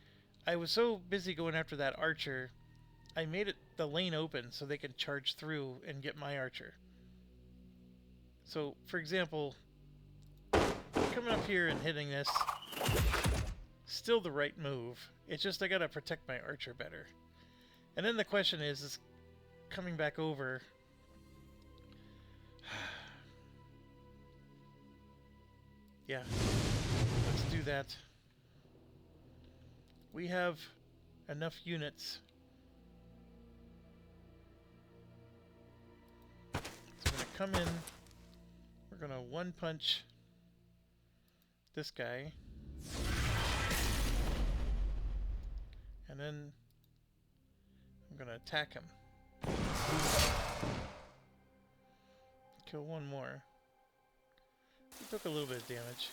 I was so busy going after that archer, I made it the lane open so they could charge through and get my archer. So, for example, coming up here and hitting this, still the right move. It's just I gotta protect my archer better. And then the question is coming back over. Yeah. Let's do that. We have enough units. So we're going to come in. We're going to one punch this guy. And then I'm going to attack him. Kill one more. He took a little bit of damage.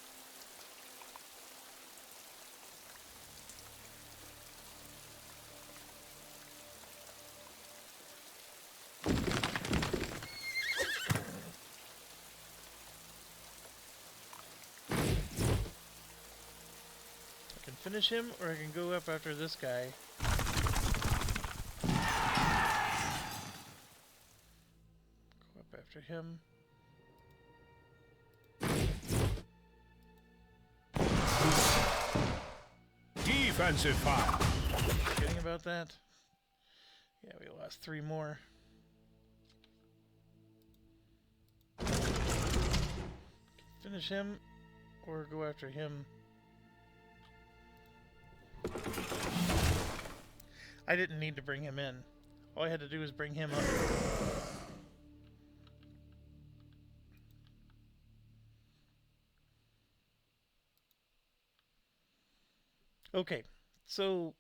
I can finish him, or I can go up after this guy. Go up after him. Defensive fire. Forgetting about that. Yeah, we lost 3 more. Finish him, or go after him. I didn't need to bring him in. All I had to do was bring him up. Okay, so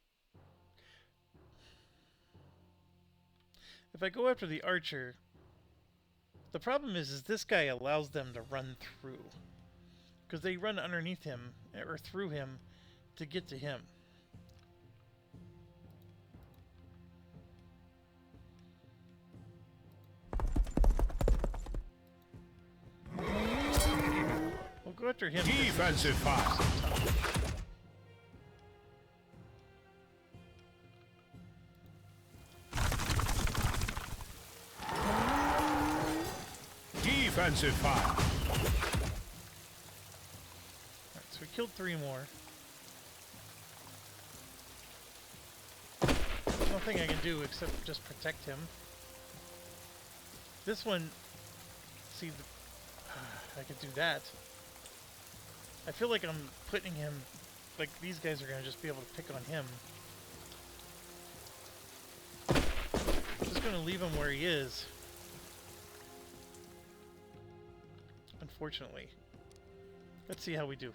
if I go after the archer, the problem is this guy allows them to run through. Because they run underneath him, or through him, to get to him. We'll go after him. Defensive fire. Defensive fire. Alright, so we killed 3 more. Nothing I can do except just protect him. This one, see, I could do that. I feel like I'm putting him, like these guys are going to just be able to pick on him. I'm just going to leave him where he is. Unfortunately. Let's see how we do.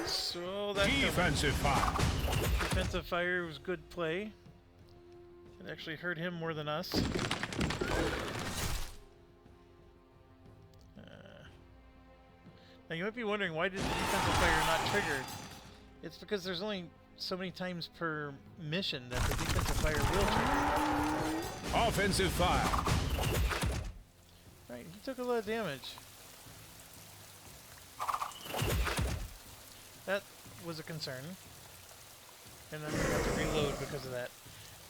So that's defensive fire. Defensive fire was good play. It actually hurt him more than us. Now you might be wondering, why did the defensive fire not trigger? It's because there's only so many times per mission that the defensive fire will trigger. Offensive fire. Right, he took a lot of damage. That was a concern. And I'm going to have to reload because of that.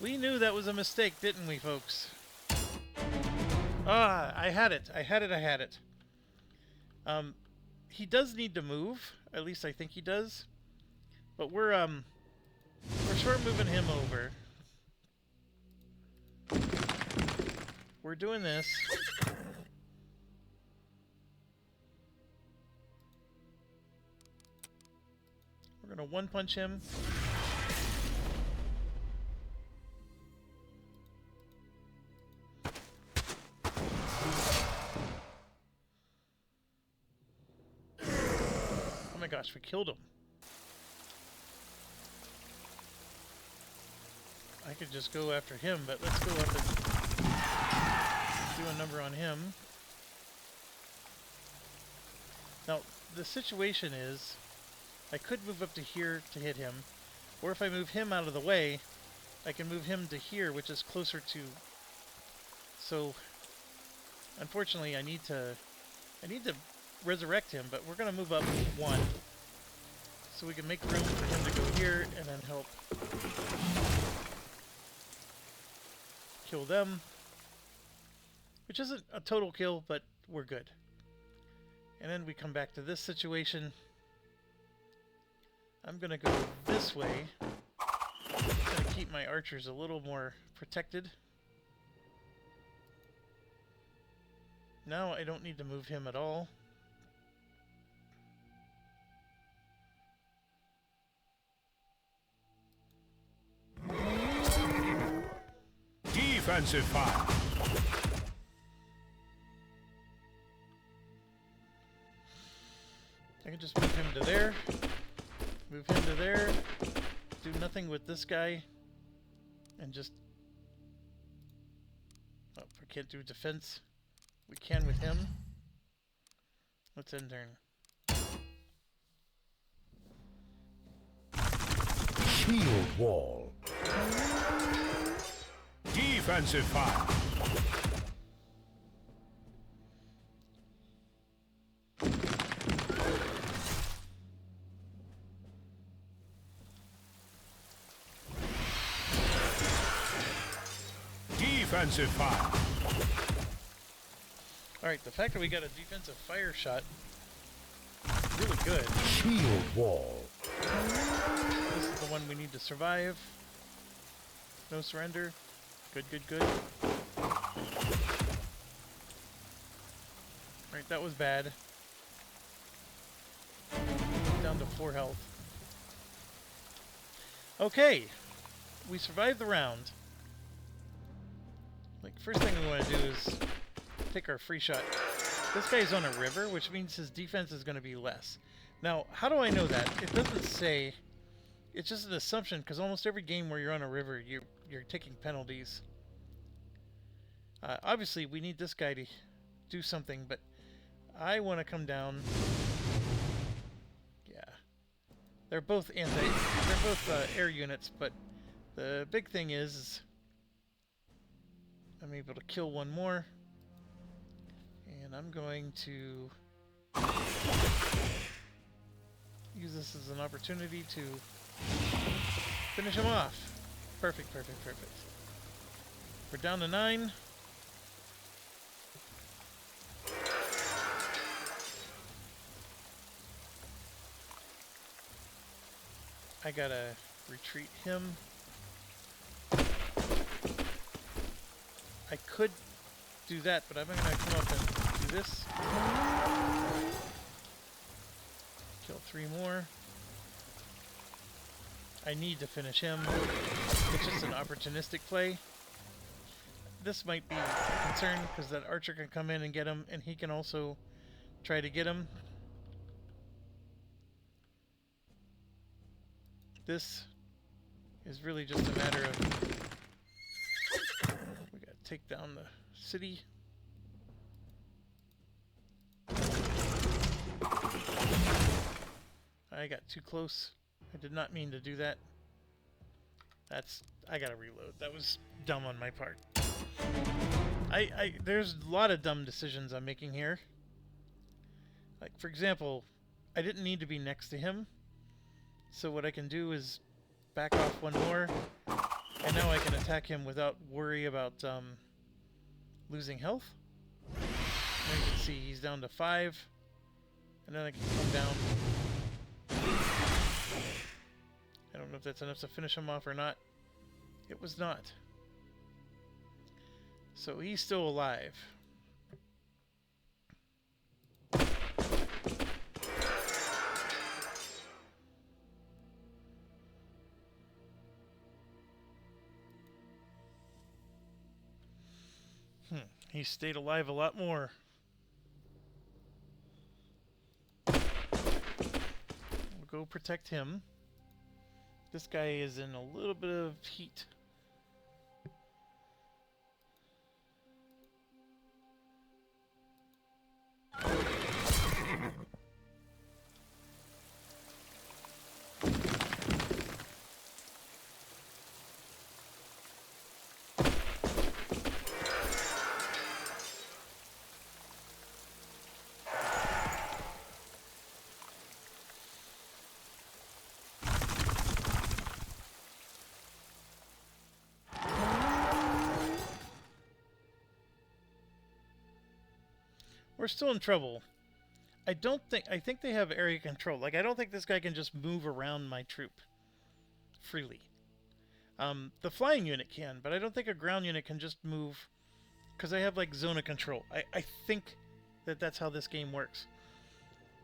We knew that was a mistake, didn't we, folks? Ah, I had it. I had it. He does need to move. At least I think he does. But we're short moving him over. We're doing this. We're gonna one punch him. Oh my gosh, we killed him. I could just go after him, but let's go up and do a number on him. Now, the situation is, I could move up to here to hit him, or if I move him out of the way, I can move him to here, which is closer to... So, unfortunately, I need to resurrect him, but we're going to move up 1, so we can make room for him to go here, and then help kill them, which isn't a total kill, but we're good. And then we come back to this situation. I'm gonna go this way. I'm gonna keep my archers a little more protected. Now I don't need to move him at all. Defensive fire. I can just move him to there. Move him to there. Do nothing with this guy. And just... Oh, we can't do defense. We can with him. Let's end turn. Shield wall. Defensive fire. Defensive fire. Alright, the fact that we got a defensive fire shot, really good. Shield wall. This is the one we need to survive. No surrender. Good, good, good. Alright, that was bad. Down to 4 health. Okay. We survived the round. Like, first thing we want to do is take our free shot. This guy's on a river, which means his defense is going to be less. Now, how do I know that? It doesn't say. It's just an assumption, because almost every game where you're on a river, you're taking penalties. Obviously, we need this guy to do something, but I want to come down. Yeah. They're both air units, but the big thing is I'm able to kill one more. And I'm going to use this as an opportunity to finish him off. Perfect, perfect, perfect. We're down to 9. I gotta retreat him. I could do that, but I'm gonna come up and do this. Kill 3 more. I need to finish him. It's just an opportunistic play. This might be a concern because that archer can come in and get him, and he can also try to get him. This is really just a matter of we gotta take down the city. I got too close. I did not mean to do that. I gotta reload. That was dumb on my part. There's a lot of dumb decisions I'm making here. Like, for example, I didn't need to be next to him. So what I can do is back off one more, and now I can attack him without worry about losing health. And you can see he's down to 5, and then I can come down. I don't know if that's enough to finish him off or not. It was not. So he's still alive. He stayed alive a lot more. We'll go protect him. This guy is in a little bit of heat. We're still in trouble. I think they have area control. Like, I don't think this guy can just move around my troop freely. The flying unit can, but I don't think a ground unit can just move because I have like zone of control. I think that that's how this game works.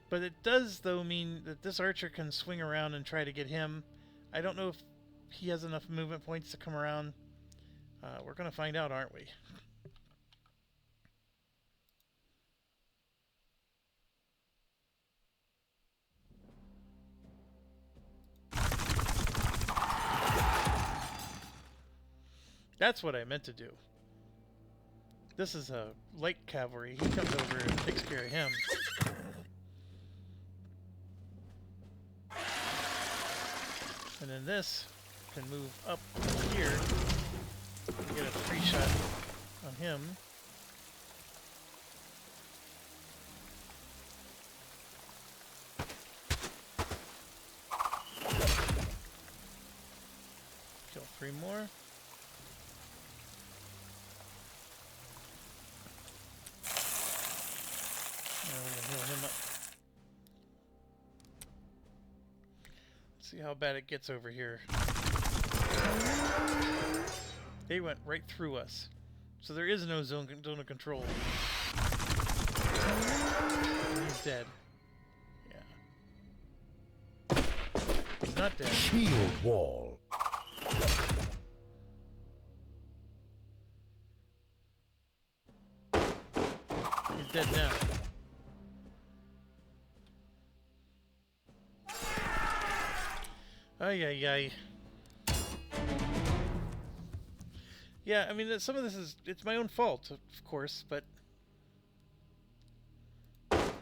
But it does, though, mean that this archer can swing around and try to get him. I don't know if he has enough movement points to come around. We're going to find out, aren't we? That's what I meant to do. This is a light cavalry. He comes over and takes care of him. And then this can move up here and get a free shot on him. Kill 3 more. See how bad it gets over here. They went right through us. So there is no zone of control. And he's dead. Yeah. He's not dead. Shield wall. He's dead now. Ay, ay, ay. Yeah, I mean, some of this is, it's my own fault, of course, but I'm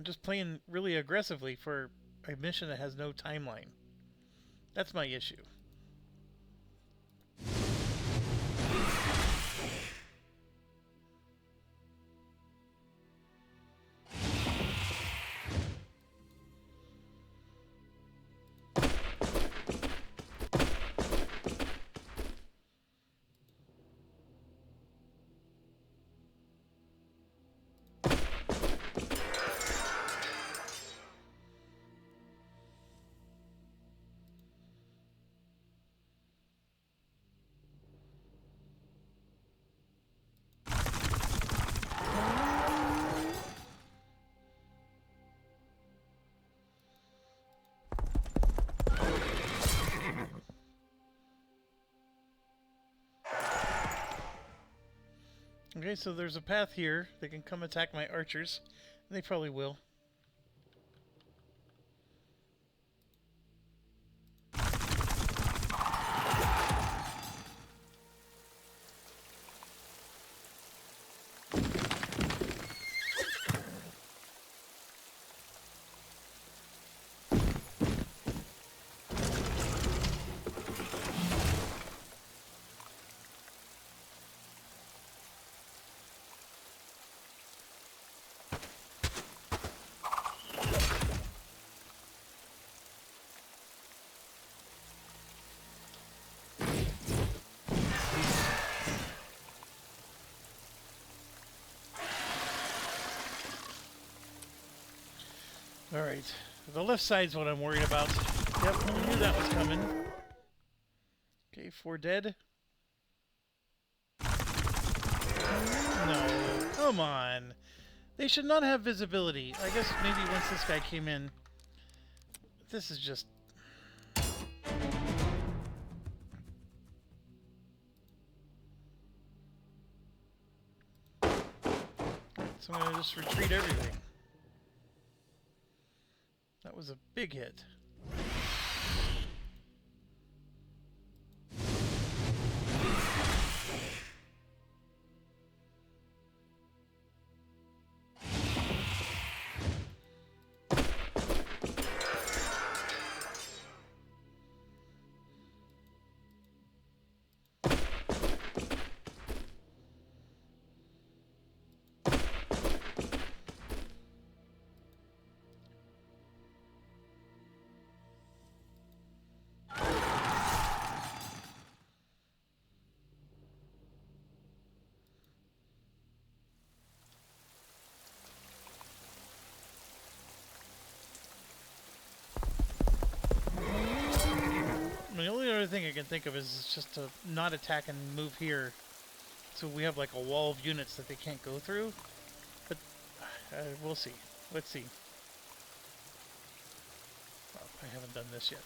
just playing really aggressively for a mission that has no timeline. That's my issue. Okay, so there's a path here. They can come attack my archers. And they probably will. Alright, the left side's what I'm worried about. Yep, I knew that was coming. Okay, 4 dead. No, come on. They should not have visibility. I guess maybe once this guy came in. This is just... So I'm gonna just retreat everything. That was a big hit. other thing I can think of is just to not attack and move here, so we have like a wall of units that they can't go through. But we'll see. Let's see. Oh, I haven't done this yet.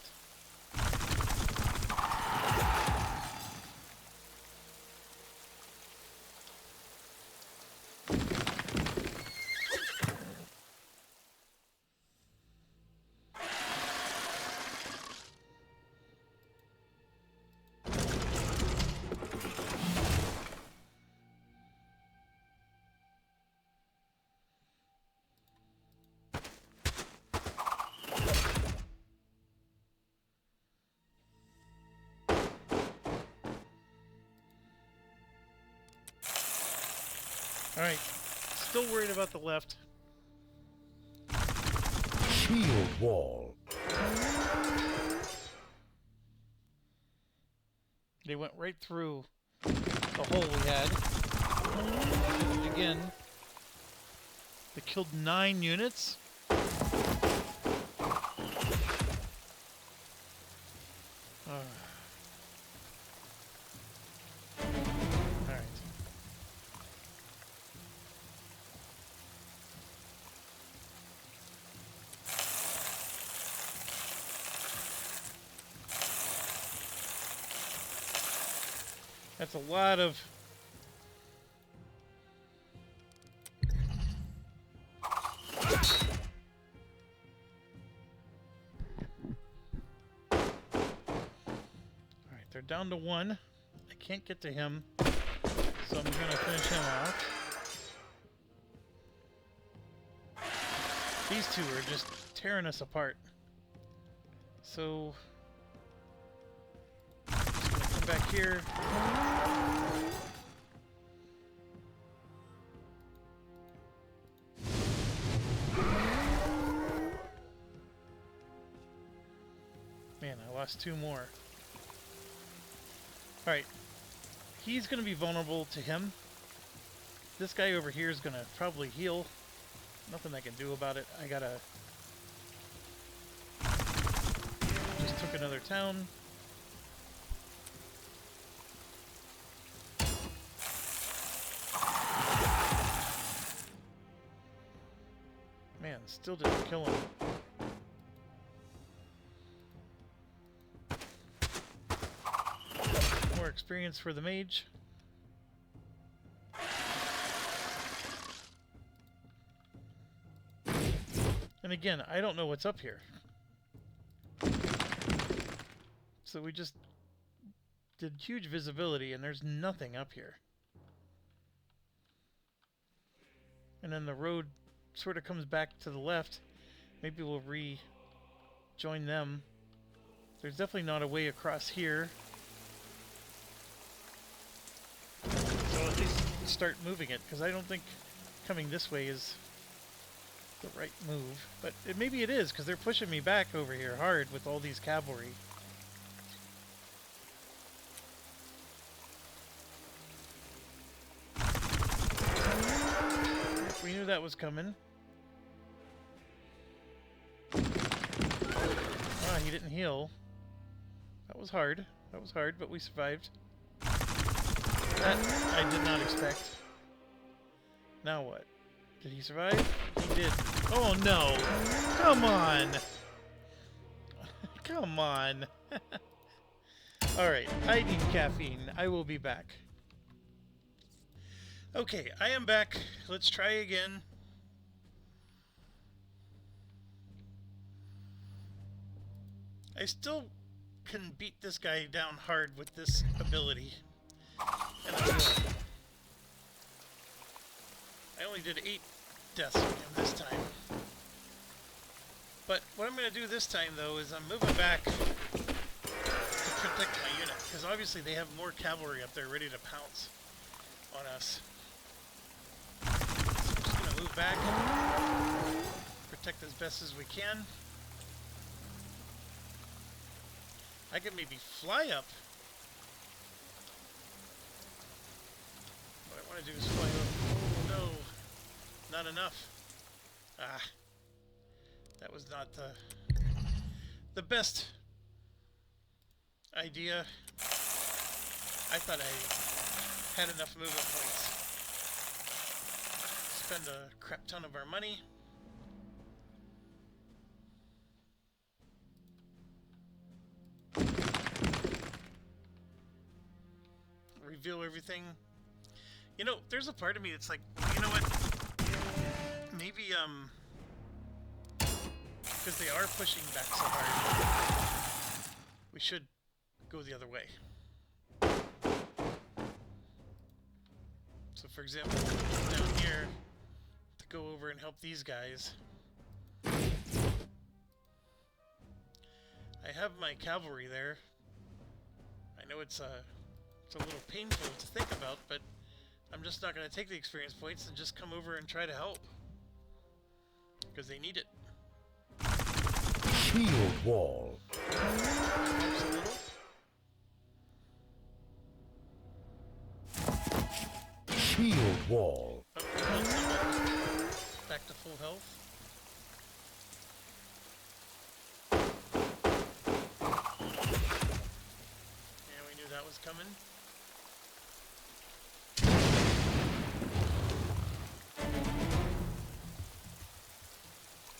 Alright, still worried about the left. Shield wall. They went right through the hole we had. Did it again. They killed 9 units. Alright. That's a lot of... Alright, they're down to 1. I can't get to him, so I'm gonna finish him off. These two are just tearing us apart. So... just gonna come back here. Man, I lost 2 more. Alright. He's going to be vulnerable to him. This guy over here is going to probably heal. Nothing I can do about it. I gotta... just took another town. Man, still didn't kill him. More experience for the mage. And again, I don't know what's up here. So we just did huge visibility and there's nothing up here. And then the road sort of comes back to the left. Maybe we'll rejoin them. There's definitely not a way across here. So at least start moving it, because I don't think coming this way is the right move. But maybe it is, because they're pushing me back over here hard with all these cavalry. We knew that was coming. Ah, he didn't heal. That was hard. That was hard, but we survived. That I did not expect. Now what? Did he survive? He did. Oh no! Come on! Come on! Alright, I need caffeine. I will be back. Okay, I am back. Let's try again. I still can beat this guy down hard with this ability. And I will. I only did 8 deaths with him this time. But what I'm going to do this time, though, is I'm moving back to protect my unit. Because obviously they have more cavalry up there ready to pounce on us. So I'm just going to move back, protect as best as we can. I can maybe fly up. What I want to do is fly up. Oh no, not enough. Ah, that was not the best idea. I thought I had enough movement points. Spend a crap ton of our money. Reveal everything. You know, there's a part of me that's like, you know what? Maybe, because they are pushing back so hard, we should go the other way. So, for example, down here, to go over and help these guys, I have my cavalry there. I know it's a little painful to think about, but I'm just not going to take the experience points and just come over and try to help. Because they need it. Shield wall. Helps a little. Shield wall. Oh, health symbol. Back to full health. Yeah, we knew that was coming.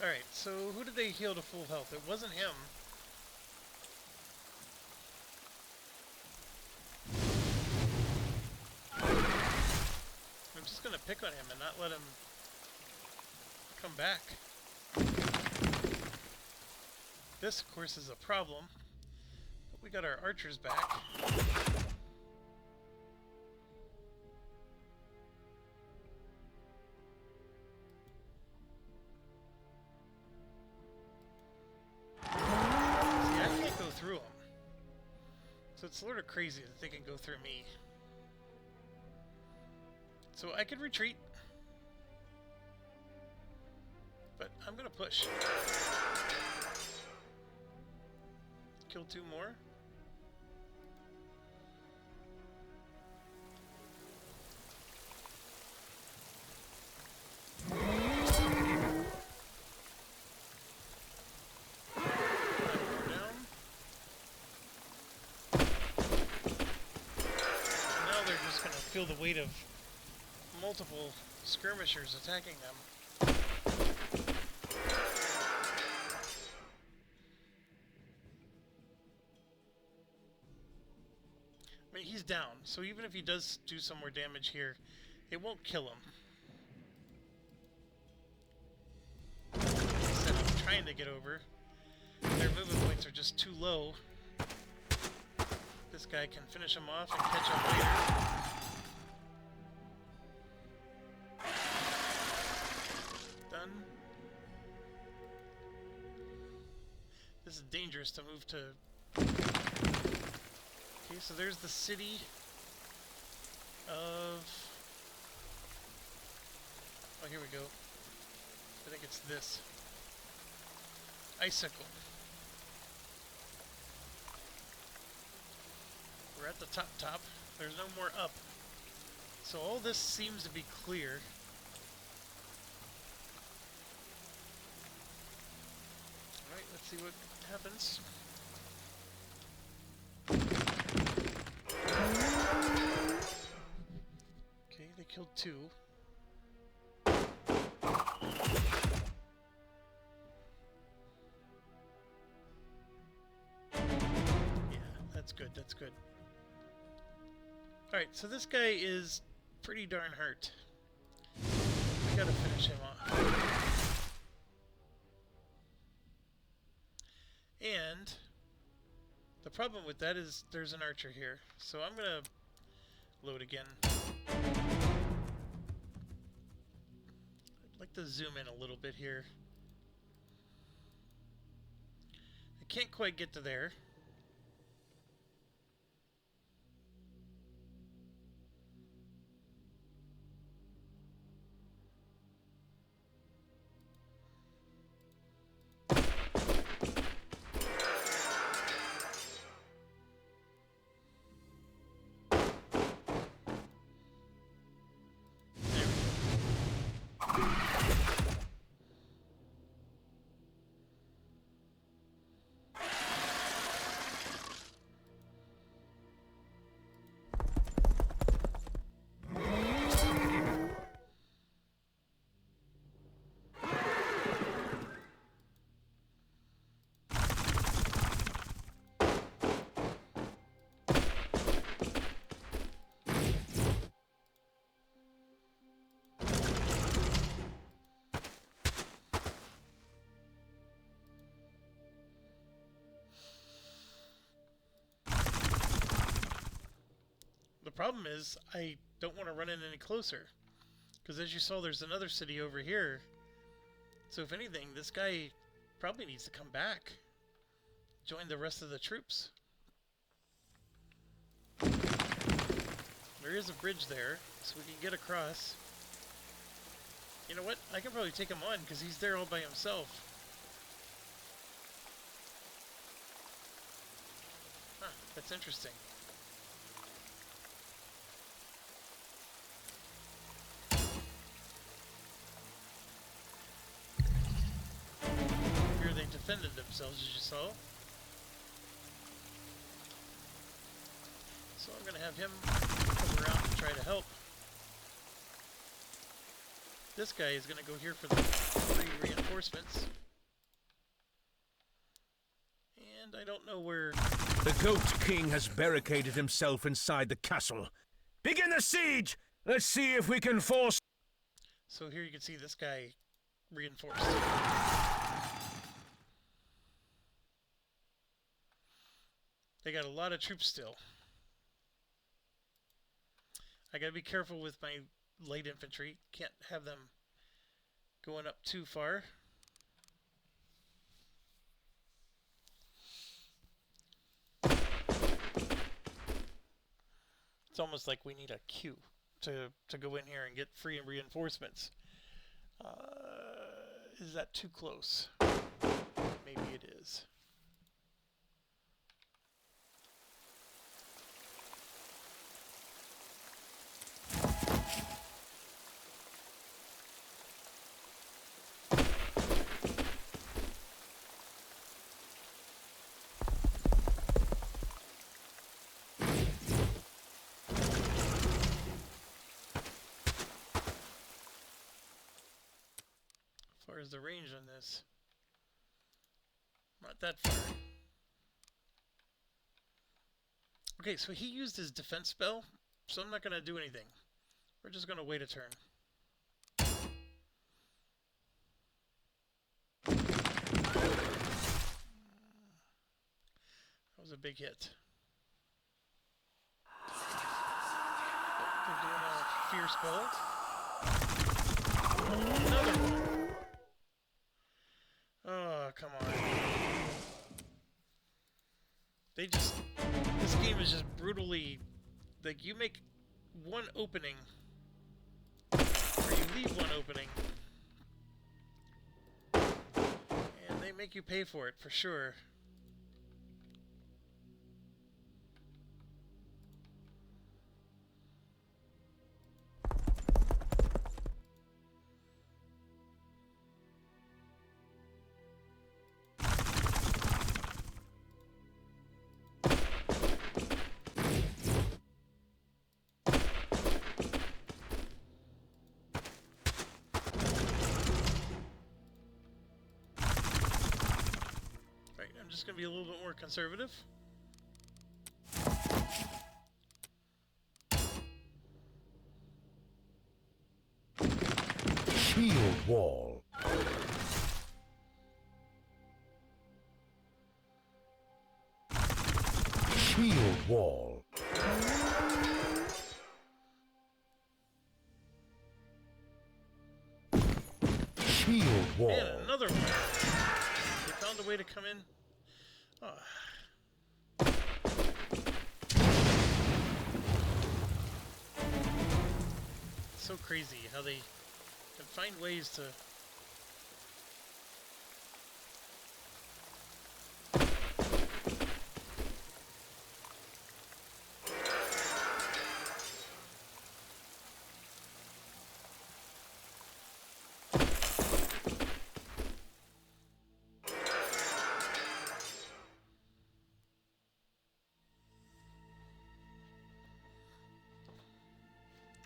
Alright, so who did they heal to full health? It wasn't him. I'm just gonna pick on him and not let him come back. This, of course, is a problem. But we got our archers back. Through them. So it's sort of crazy that they can go through me. So I could retreat. But I'm gonna push. Kill 2 more. Feel the weight of multiple skirmishers attacking them. I mean, he's down, so even if he does do some more damage here, it won't kill him. Instead of trying to get over, their movement points are just too low. This guy can finish him off and catch up later. This is dangerous to move to. Okay, so there's the city of. Oh, here we go. I think it's this. Icicle. We're at the top. There's no more up. So all this seems to be clear. Alright, let's see what happens. Okay, they killed 2. Yeah, that's good, that's good. Alright, so this guy is pretty darn hurt. We gotta finish him off. And the problem with that is there's an archer here. So I'm gonna load again. I'd like to zoom in a little bit here. I can't quite get to there. problem is, I don't want to run in any closer. Because as you saw, there's another city over here. So if anything, this guy probably needs to come back. Join the rest of the troops. There is a bridge there, so we can get across. You know what? I can probably take him on, because he's there all by himself. Huh, that's interesting. Here they defended themselves, as you saw. So I'm going to have him come around and try to help. This guy is going to go here for the free reinforcements. And I don't know where... The Goat King has barricaded himself inside the castle. Begin the siege! Let's see if we can force... So here you can see this guy reinforced. They got a lot of troops still. I gotta be careful with my light infantry. Can't have them going up too far. It's almost like we need a queue to go in here and get free reinforcements. Is that too close? Maybe it is. As far as the range on this, not that far. Okay, so he used his defense spell, so I'm not going to do anything. We're just going to wait a turn. That was a big hit. They're doing a fear spell. Another one. Oh, come on. This game is just brutally, like, you make one opening, or you leave one opening, and they make you pay for it, for sure. I'm just going to be a little bit more conservative. Shield wall. Shield wall. Shield wall. And another one. They found a way to come in. Oh. It's so crazy how they can find ways to...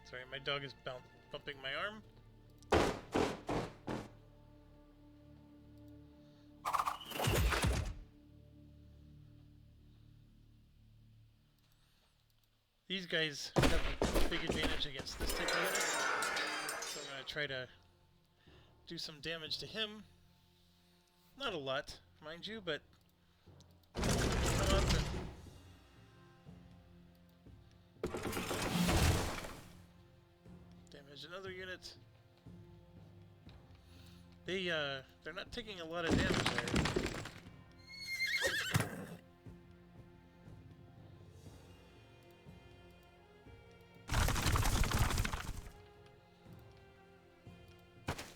Sorry, my dog is bumping my arm. These guys have a big advantage against this type of unit, so I'm going to try to do some damage to him. Not a lot, mind you, but come up and Damage another unit. They're not taking a lot of damage there.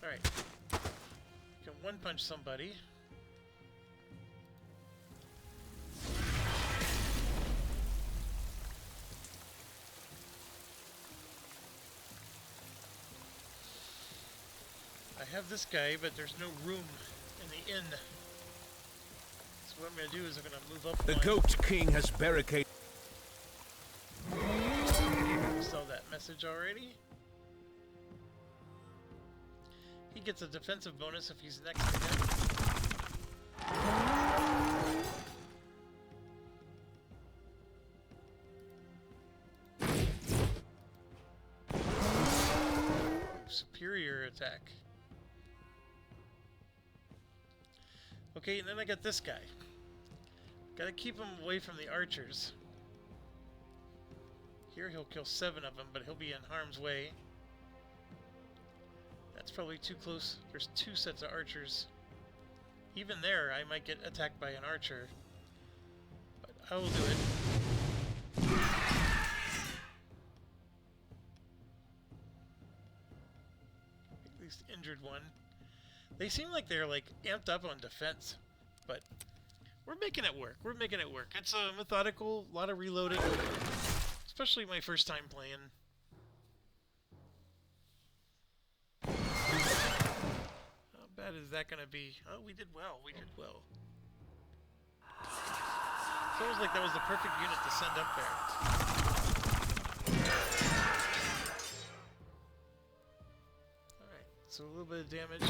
Alright. Can one punch somebody. I have this guy, but there's no room in the inn. So what I'm going to do is I'm going to move up The one. Goat King has barricaded. Saw that message already. He gets a defensive bonus if he's next to him. Superior attack. Okay, and then I got this guy. Gotta keep him away from the archers. Here he'll kill 7 of them, but he'll be in harm's way. That's probably too close. There's 2 sets of archers. Even there, I might get attacked by an archer. But I will do it. At least injured one. They seem like they're like amped up on defense, but we're making it work. We're making it work. It's a methodical, a lot of reloading, especially my first time playing. How bad is that going to be? Oh, we did well. We did well. It's almost like that was the perfect unit to send up there. Alright, so a little bit of damage.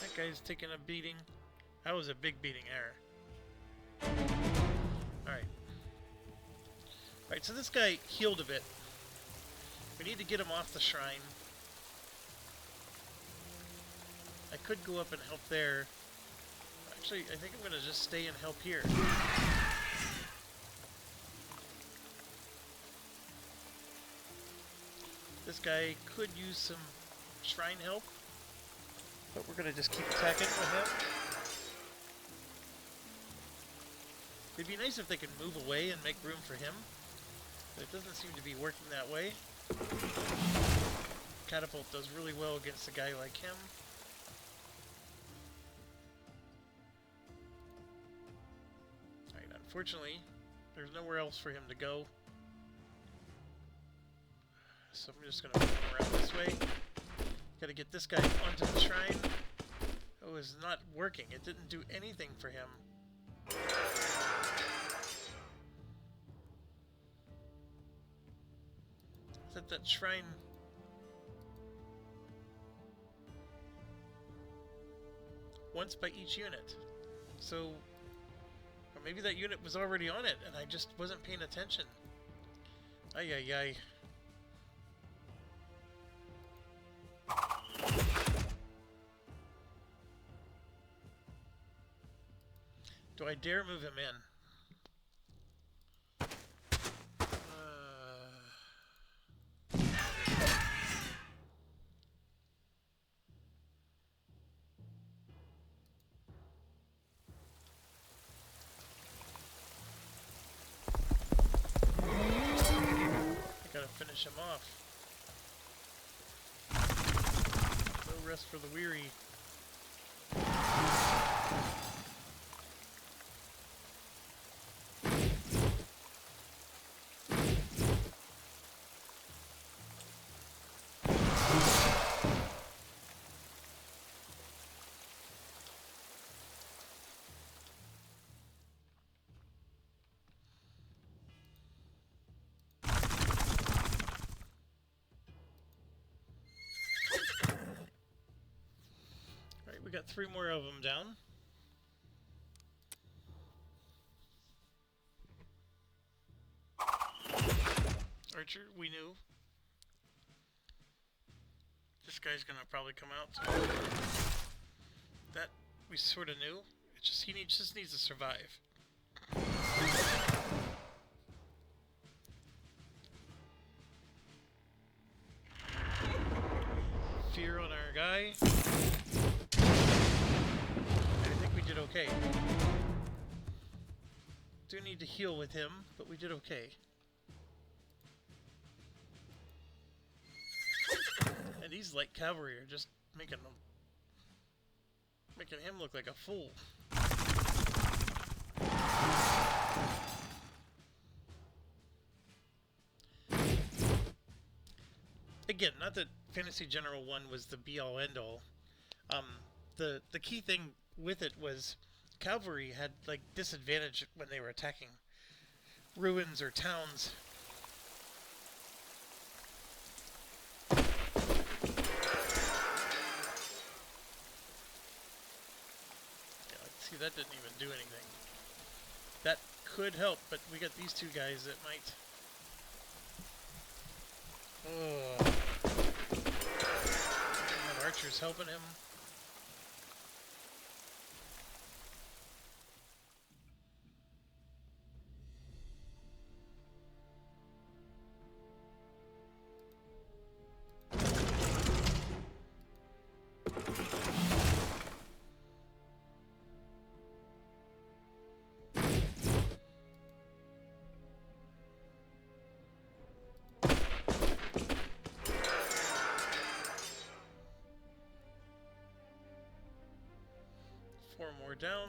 That guy's taking a beating. That was a big beating error. Alright. Alright, so this guy healed a bit. We need to get him off the shrine. I could go up and help there. Actually, I think I'm going to just stay and help here. This guy could use some shrine help, but we're going to just keep attacking with him. It'd be nice if they could move away and make room for him, but it doesn't seem to be working that way. Catapult does really well against a guy like him. Alright, unfortunately, there's nowhere else for him to go. So I'm just going to move him around this way. Gotta get this guy onto the shrine. Oh, it's not working. It didn't do anything for him. Set that shrine. Once by each unit. So, or maybe that unit was already on it and I just wasn't paying attention. Ay ay ay. Do I dare move him in? I gotta finish him off. No rest for the weary. We got 3 more of them down. Archer, we knew. This guy's gonna probably come out. That we sort of knew. It's just just needs to survive. okay. Do need to heal with him, but we did okay. And these light cavalry are just making him look like a fool. Again, not that Fantasy General 1 was the be-all end-all. The key thing with it was cavalry had like disadvantage when they were attacking ruins or towns. See, that didn't even do anything. That could help, but we got these two guys that might. Ugh. Have archers helping him. Four more down.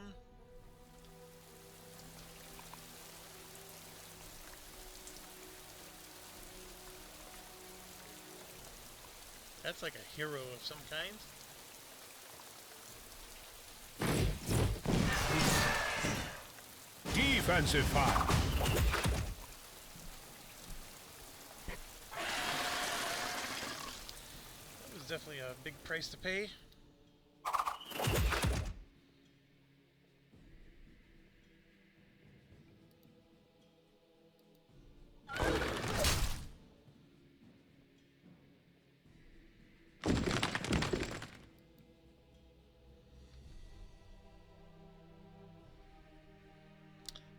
That's like a hero of some kind. Defensive fire. That was definitely a big price to pay.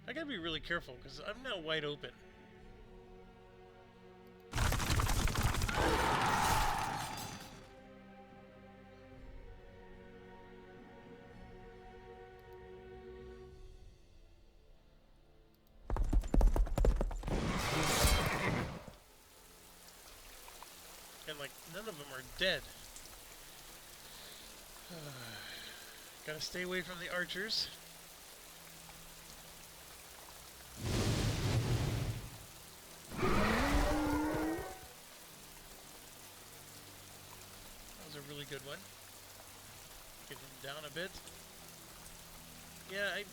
I gotta be really careful because I'm now wide open. And like none of them are dead. Gotta stay away from the archers. Really good one. Get him down a bit. Yeah, I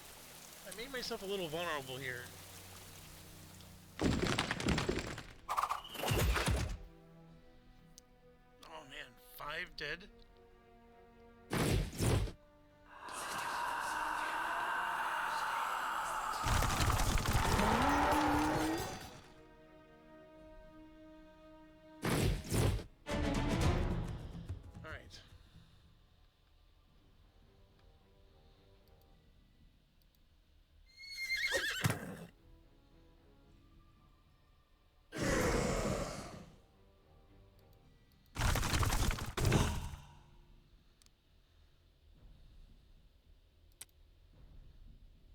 made myself a little vulnerable here. Oh man, 5 dead.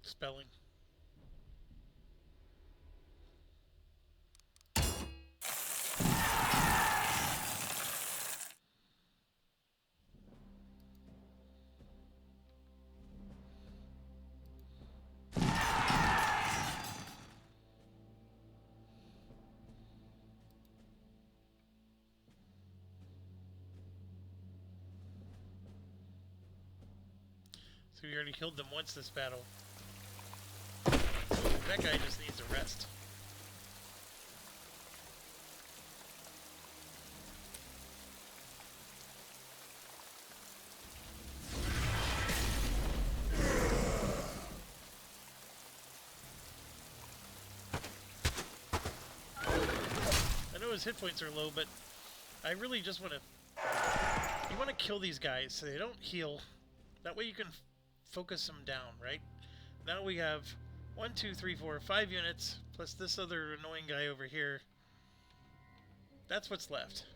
Spelling. So we already killed them once this battle. That guy just needs a rest. I know his hit points are low, but I really just want to... You want to kill these guys so they don't heal. That way you can focus them down, right? Now we have 1, 2, 3, 4, 5 units, plus this other annoying guy over here. That's what's left.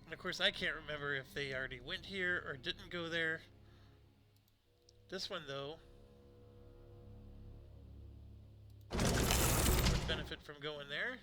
And of course I can't remember if they already went here or didn't go there. This one, though, would benefit from going there.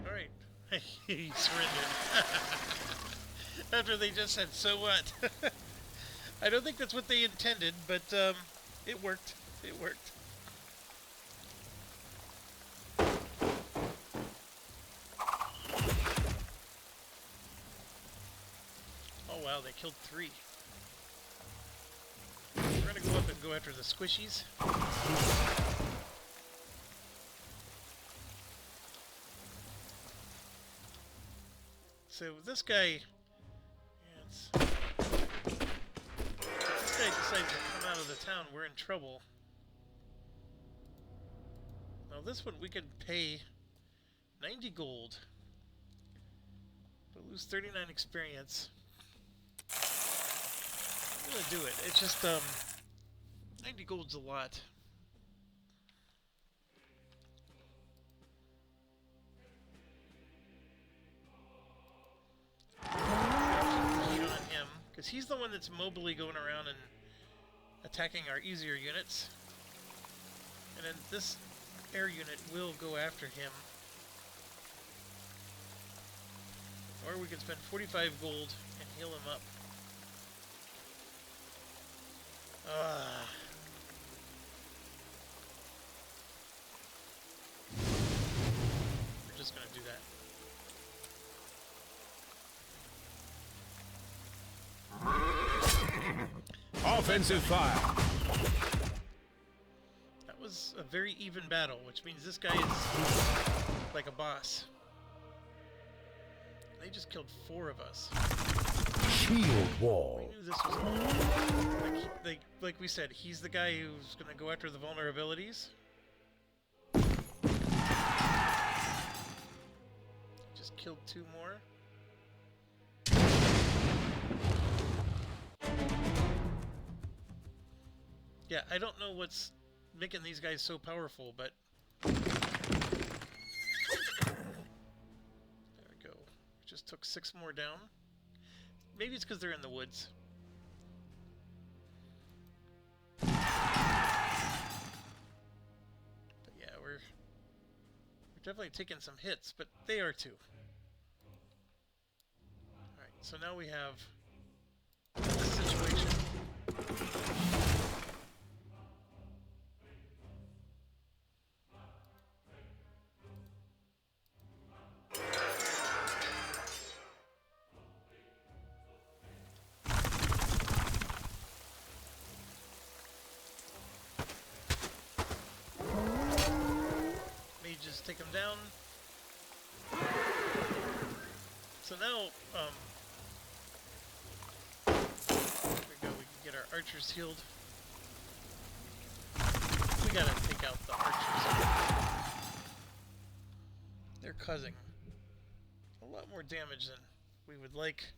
Alright. He surrendered. After they just said, so what? I don't think that's what they intended, but it worked. It worked. Oh wow, they killed 3. We're gonna go up and go after the squishies. So this guy, if this guy decides to come out of the town, we're in trouble. Now this one we could pay 90 gold, but lose 39 experience. I'm gonna do it. It's just 90 gold's a lot. On him, because he's the one that's mobily going around and attacking our easier units. And then this air unit will go after him. Or we can spend 45 gold and heal him up. We're just gonna do that. Offensive fire. That was a very even battle, which means this guy is like a boss. They just killed 4 of us. Shield We wall. knew this was like we said, he's the guy who's gonna go after the vulnerabilities. Just killed 2 more. Yeah, I don't know what's making these guys so powerful, but there we go. Just took 6 more down. Maybe it's because they're in the woods. But yeah, we're definitely taking some hits, but they are too. Alright, so now we have this situation. Just take them down. So now, there we go. We can get our archers healed. We gotta take out the archers. They're causing a lot more damage than we would like.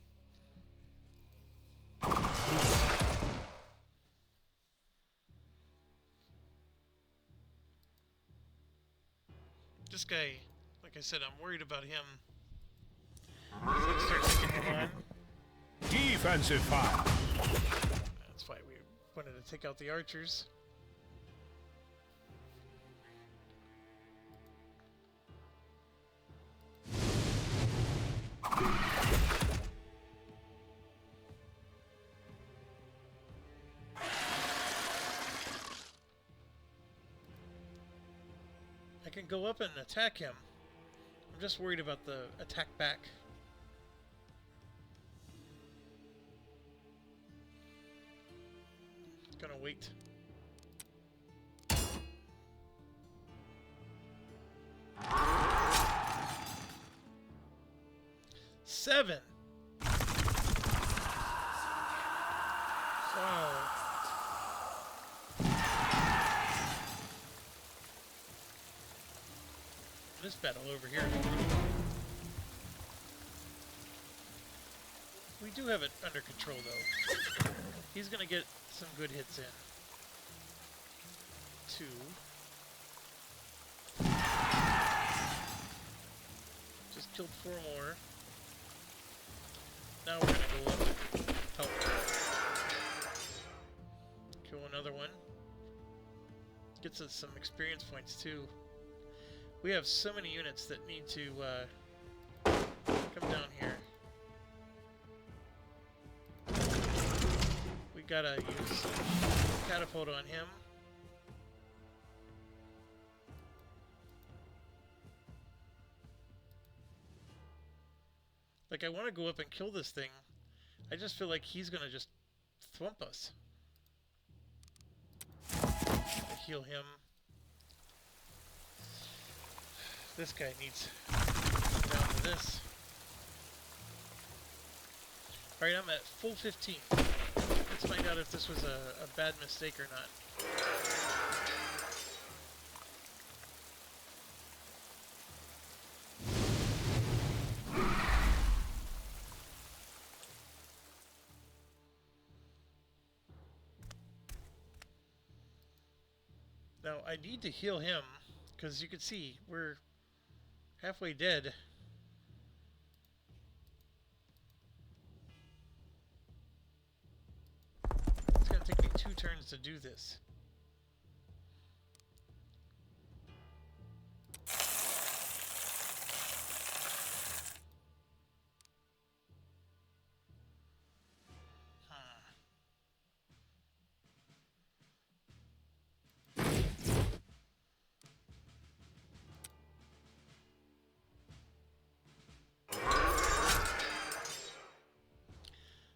This guy, like I said, I'm worried about him. So let's start taking him on. Defensive fire. That's why we wanted to take out the archers. I can go up and attack him. I'm just worried about the attack back. Gonna wait. Seven. Wow. This battle over here. We do have it under control, though. He's going to get some good hits in. 2. Just killed 4 more. Now we're going to go up and help. Kill another one. Gets us some experience points, too. We have so many units that need to come down here. We gotta use catapult on him. Like, I want to go up and kill this thing. I just feel like he's gonna just thwump us. I heal him. This guy needs to come down to this. Alright, I'm at full 15. Let's find out if this was a bad mistake or not. Now, I need to heal him, because you can see, we're halfway dead. It's going to take me 2 turns to do this.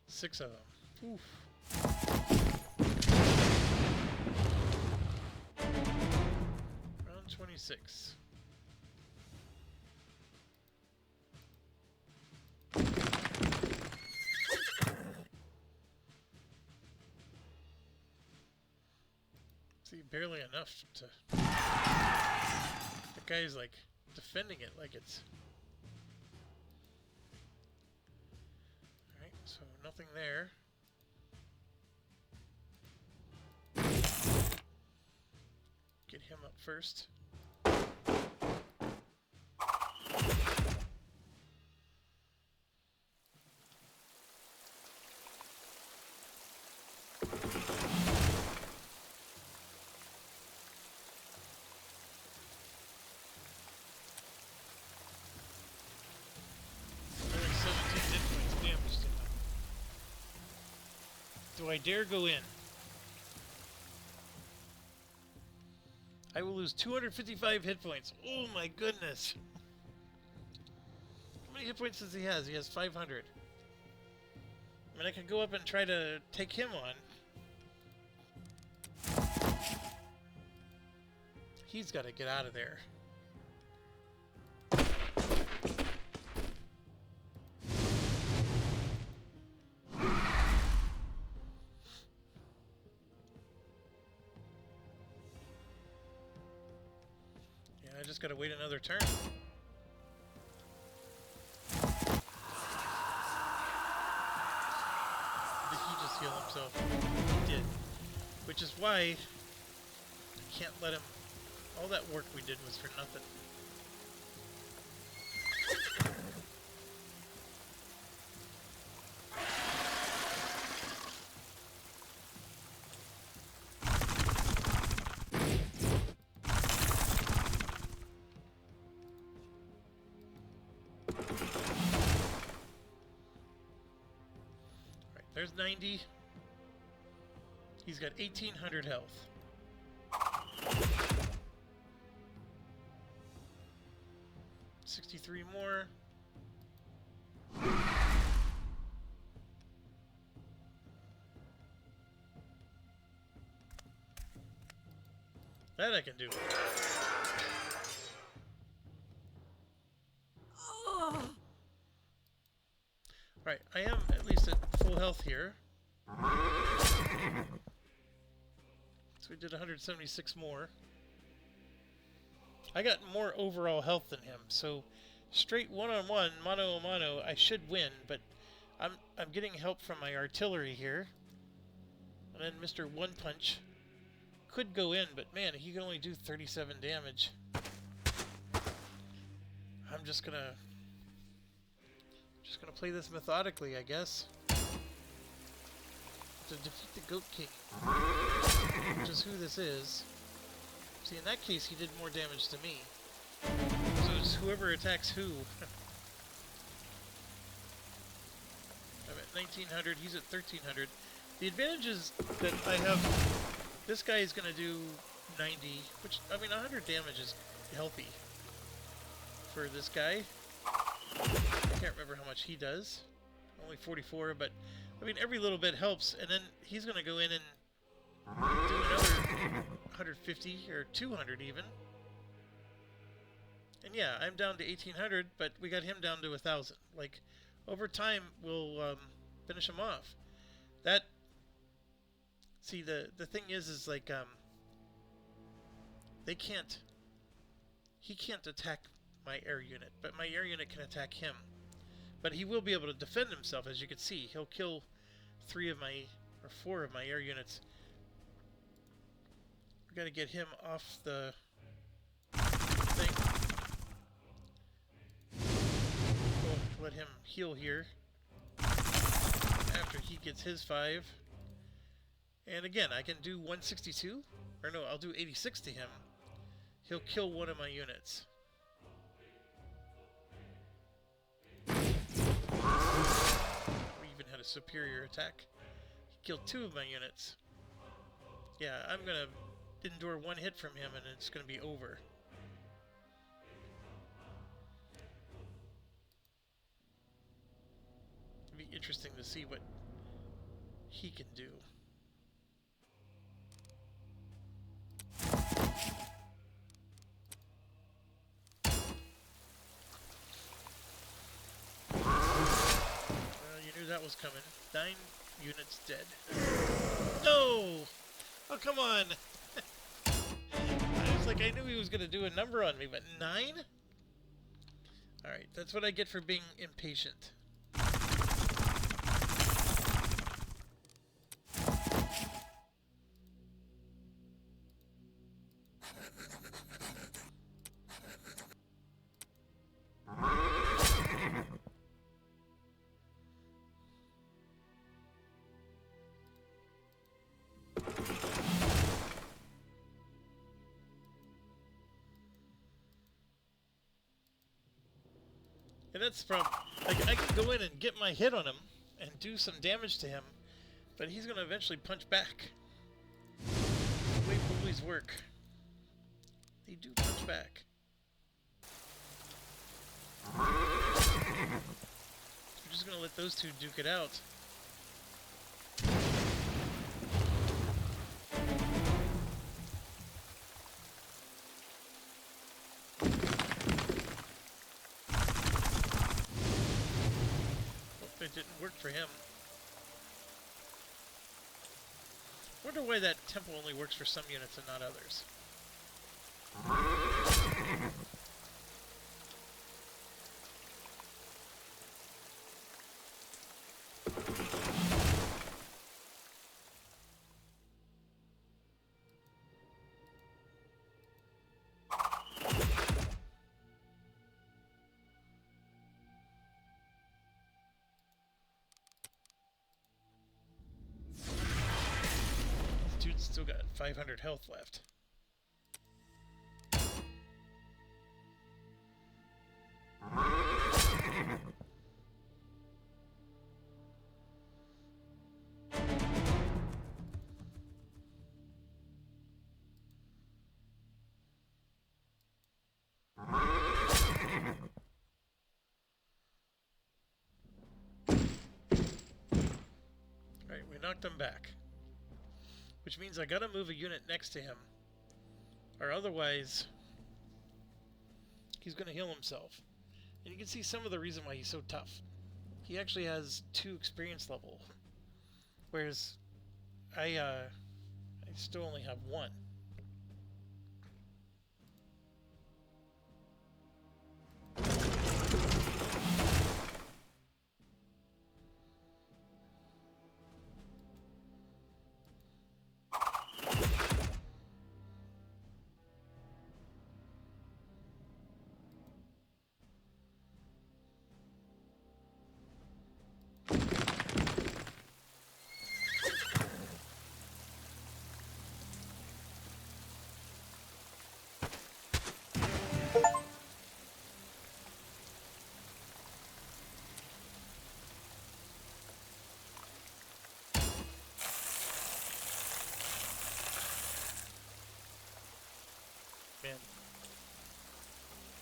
Six of them. Oof. Round 26. See, barely enough to... The guy's like defending it like it's... So, nothing there. Get him up first. Do I dare go in? I will lose 255 hit points. Oh my goodness. How many hit points does he have? He has 500. I mean, I could go up and try to take him on. He's got to get out of there. I just gotta wait another turn. Did he just heal himself? He did. Which is why I can't let him... All that work we did was for nothing. There's 90. He's got 1,800 health. $63 more. That I can do. Right, I am at least at full health here. So we did 176 more. I got more overall health than him, so straight one-on-one, mano a mano, I should win, but I'm getting help from my artillery here. And then Mr. One Punch could go in, but man, he can only do 37 damage. I'm just gonna play this methodically, I guess. To defeat the Goat King, which is who this is. See, in that case, he did more damage to me. So it's whoever attacks who. I'm at 1900, he's at 1300. The advantage is that I have... This guy is going to do 90, which, I mean, 100 damage is healthy for this guy. I can't remember how much he does. Only 44, but, I mean, every little bit helps. And then he's going to go in and do another 150, or 200 even. And yeah, I'm down to 1800, but we got him down to 1000. Like, over time, we'll finish him off. That... See, the thing is like, they can't... He can't attack my air unit, but my air unit can attack him. But he will be able to defend himself, as you can see. He'll kill 4 of my air units. We gotta get him off the thing. We'll let him heal here after he gets his 5. And again, I can do 162, or no, I'll do 86 to him. He'll kill one of my units. We even had a superior attack. He killed 2 of my units. Yeah, I'm gonna endure 1 hit from him and it's gonna be over. It'd be interesting to see what he can do. That was coming. 9 units dead. No! Oh, come on! I was like, I knew he was going to do a number on me, but 9? Alright, that's what I get for being impatient. And that's from, like, I can go in and get my hit on him and do some damage to him, but he's going to eventually punch back. The way bullies work. They do punch back. We're just going to let those two duke it out. It didn't work for him. Wonder why that tempo only works for some units and not others. Still got 500 health left. Alright, we knocked them back. Which means I gotta move a unit next to him. Or otherwise, he's gonna heal himself. And you can see some of the reason why he's so tough. He actually has 2 experience level. Whereas, I still only have 1.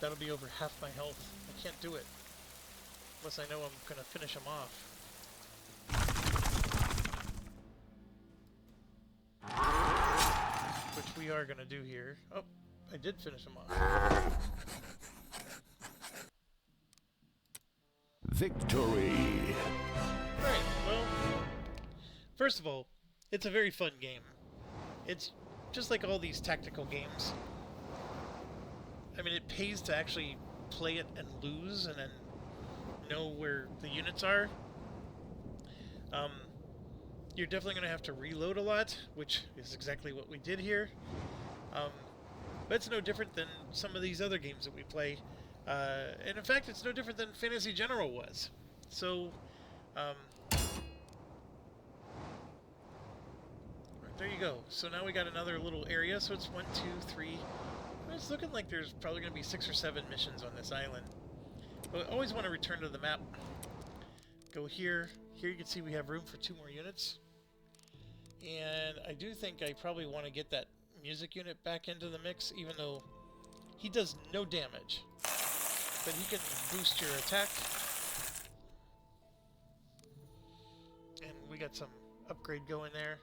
That'll be over half my health. I can't do it. Unless I know I'm going to finish him off. Which we are going to do here. Oh, I did finish him off. Victory! Alright, well, first of all, it's a very fun game. It's just like all these tactical games. I mean, it pays to actually play it and lose and then know where the units are. You're definitely going to have to reload a lot, which is exactly what we did here. But it's no different than some of these other games that we play. And in fact, it's no different than Fantasy General was. So, right, there you go. So now we got another little area. So it's 1, 2, 3. It's looking like there's probably going to be 6 or 7 missions on this island. But I always want to return to the map. Go here. Here you can see we have room for 2 more units. And I do think I probably want to get that music unit back into the mix, even though he does no damage. But he can boost your attack. And we got some upgrade going there.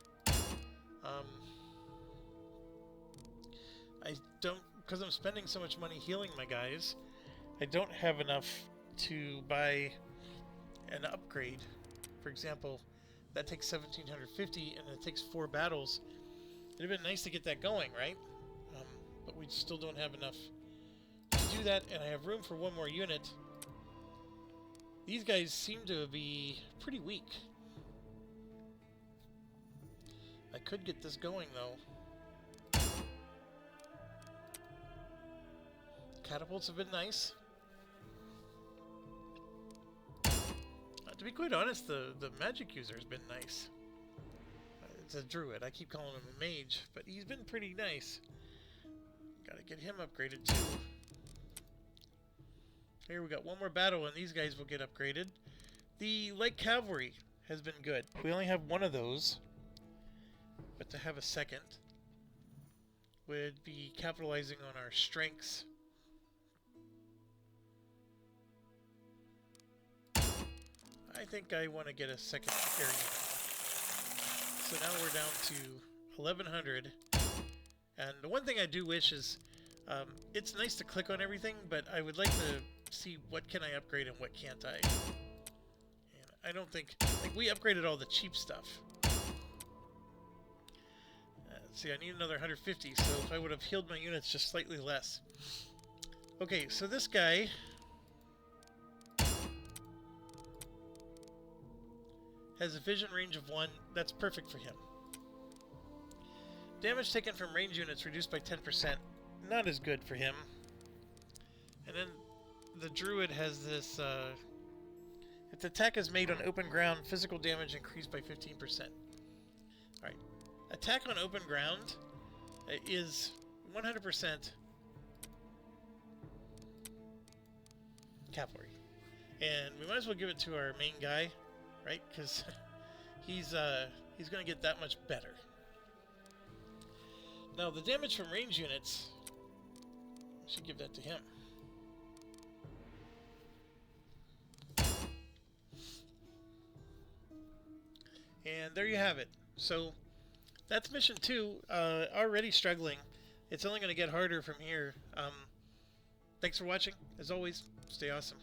I don't, because I'm spending so much money healing my guys, I don't have enough to buy an upgrade. For example, that takes 1750 and it takes 4 battles. It'd have been nice to get that going, right? But we still don't have enough to do that, and I have room for 1 more unit. These guys seem to be pretty weak. I could get this going, though. Catapults have been nice. To be quite honest, the magic user has been nice. It's a druid. I keep calling him a mage, but he's been pretty nice. Gotta get him upgraded too. Here we got 1 more battle and these guys will get upgraded. The light cavalry has been good. We only have 1 of those, but to have a second would be capitalizing on our strengths. I think I want to get a second air unit. So now we're down to 1100. And the one thing I do wish is, it's nice to click on everything, but I would like to see what can I upgrade and what can't I. And I don't think, like, we upgraded all the cheap stuff. Let's see, I need another 150, so if I would have healed my units just slightly less. Okay, so this guy has a vision range of 1. That's perfect for him. Damage taken from range units reduced by 10%. Not as good for him. And then the druid has this, if the attack is made on open ground, physical damage increased by 15%. Alright. Attack on open ground is 100% cavalry. And we might as well give it to our main guy. Right, because he's going to get that much better. Now the damage from range units, I should give that to him. And there you have it. So that's mission 2. Already struggling. It's only going to get harder from here. Thanks for watching. As always, stay awesome.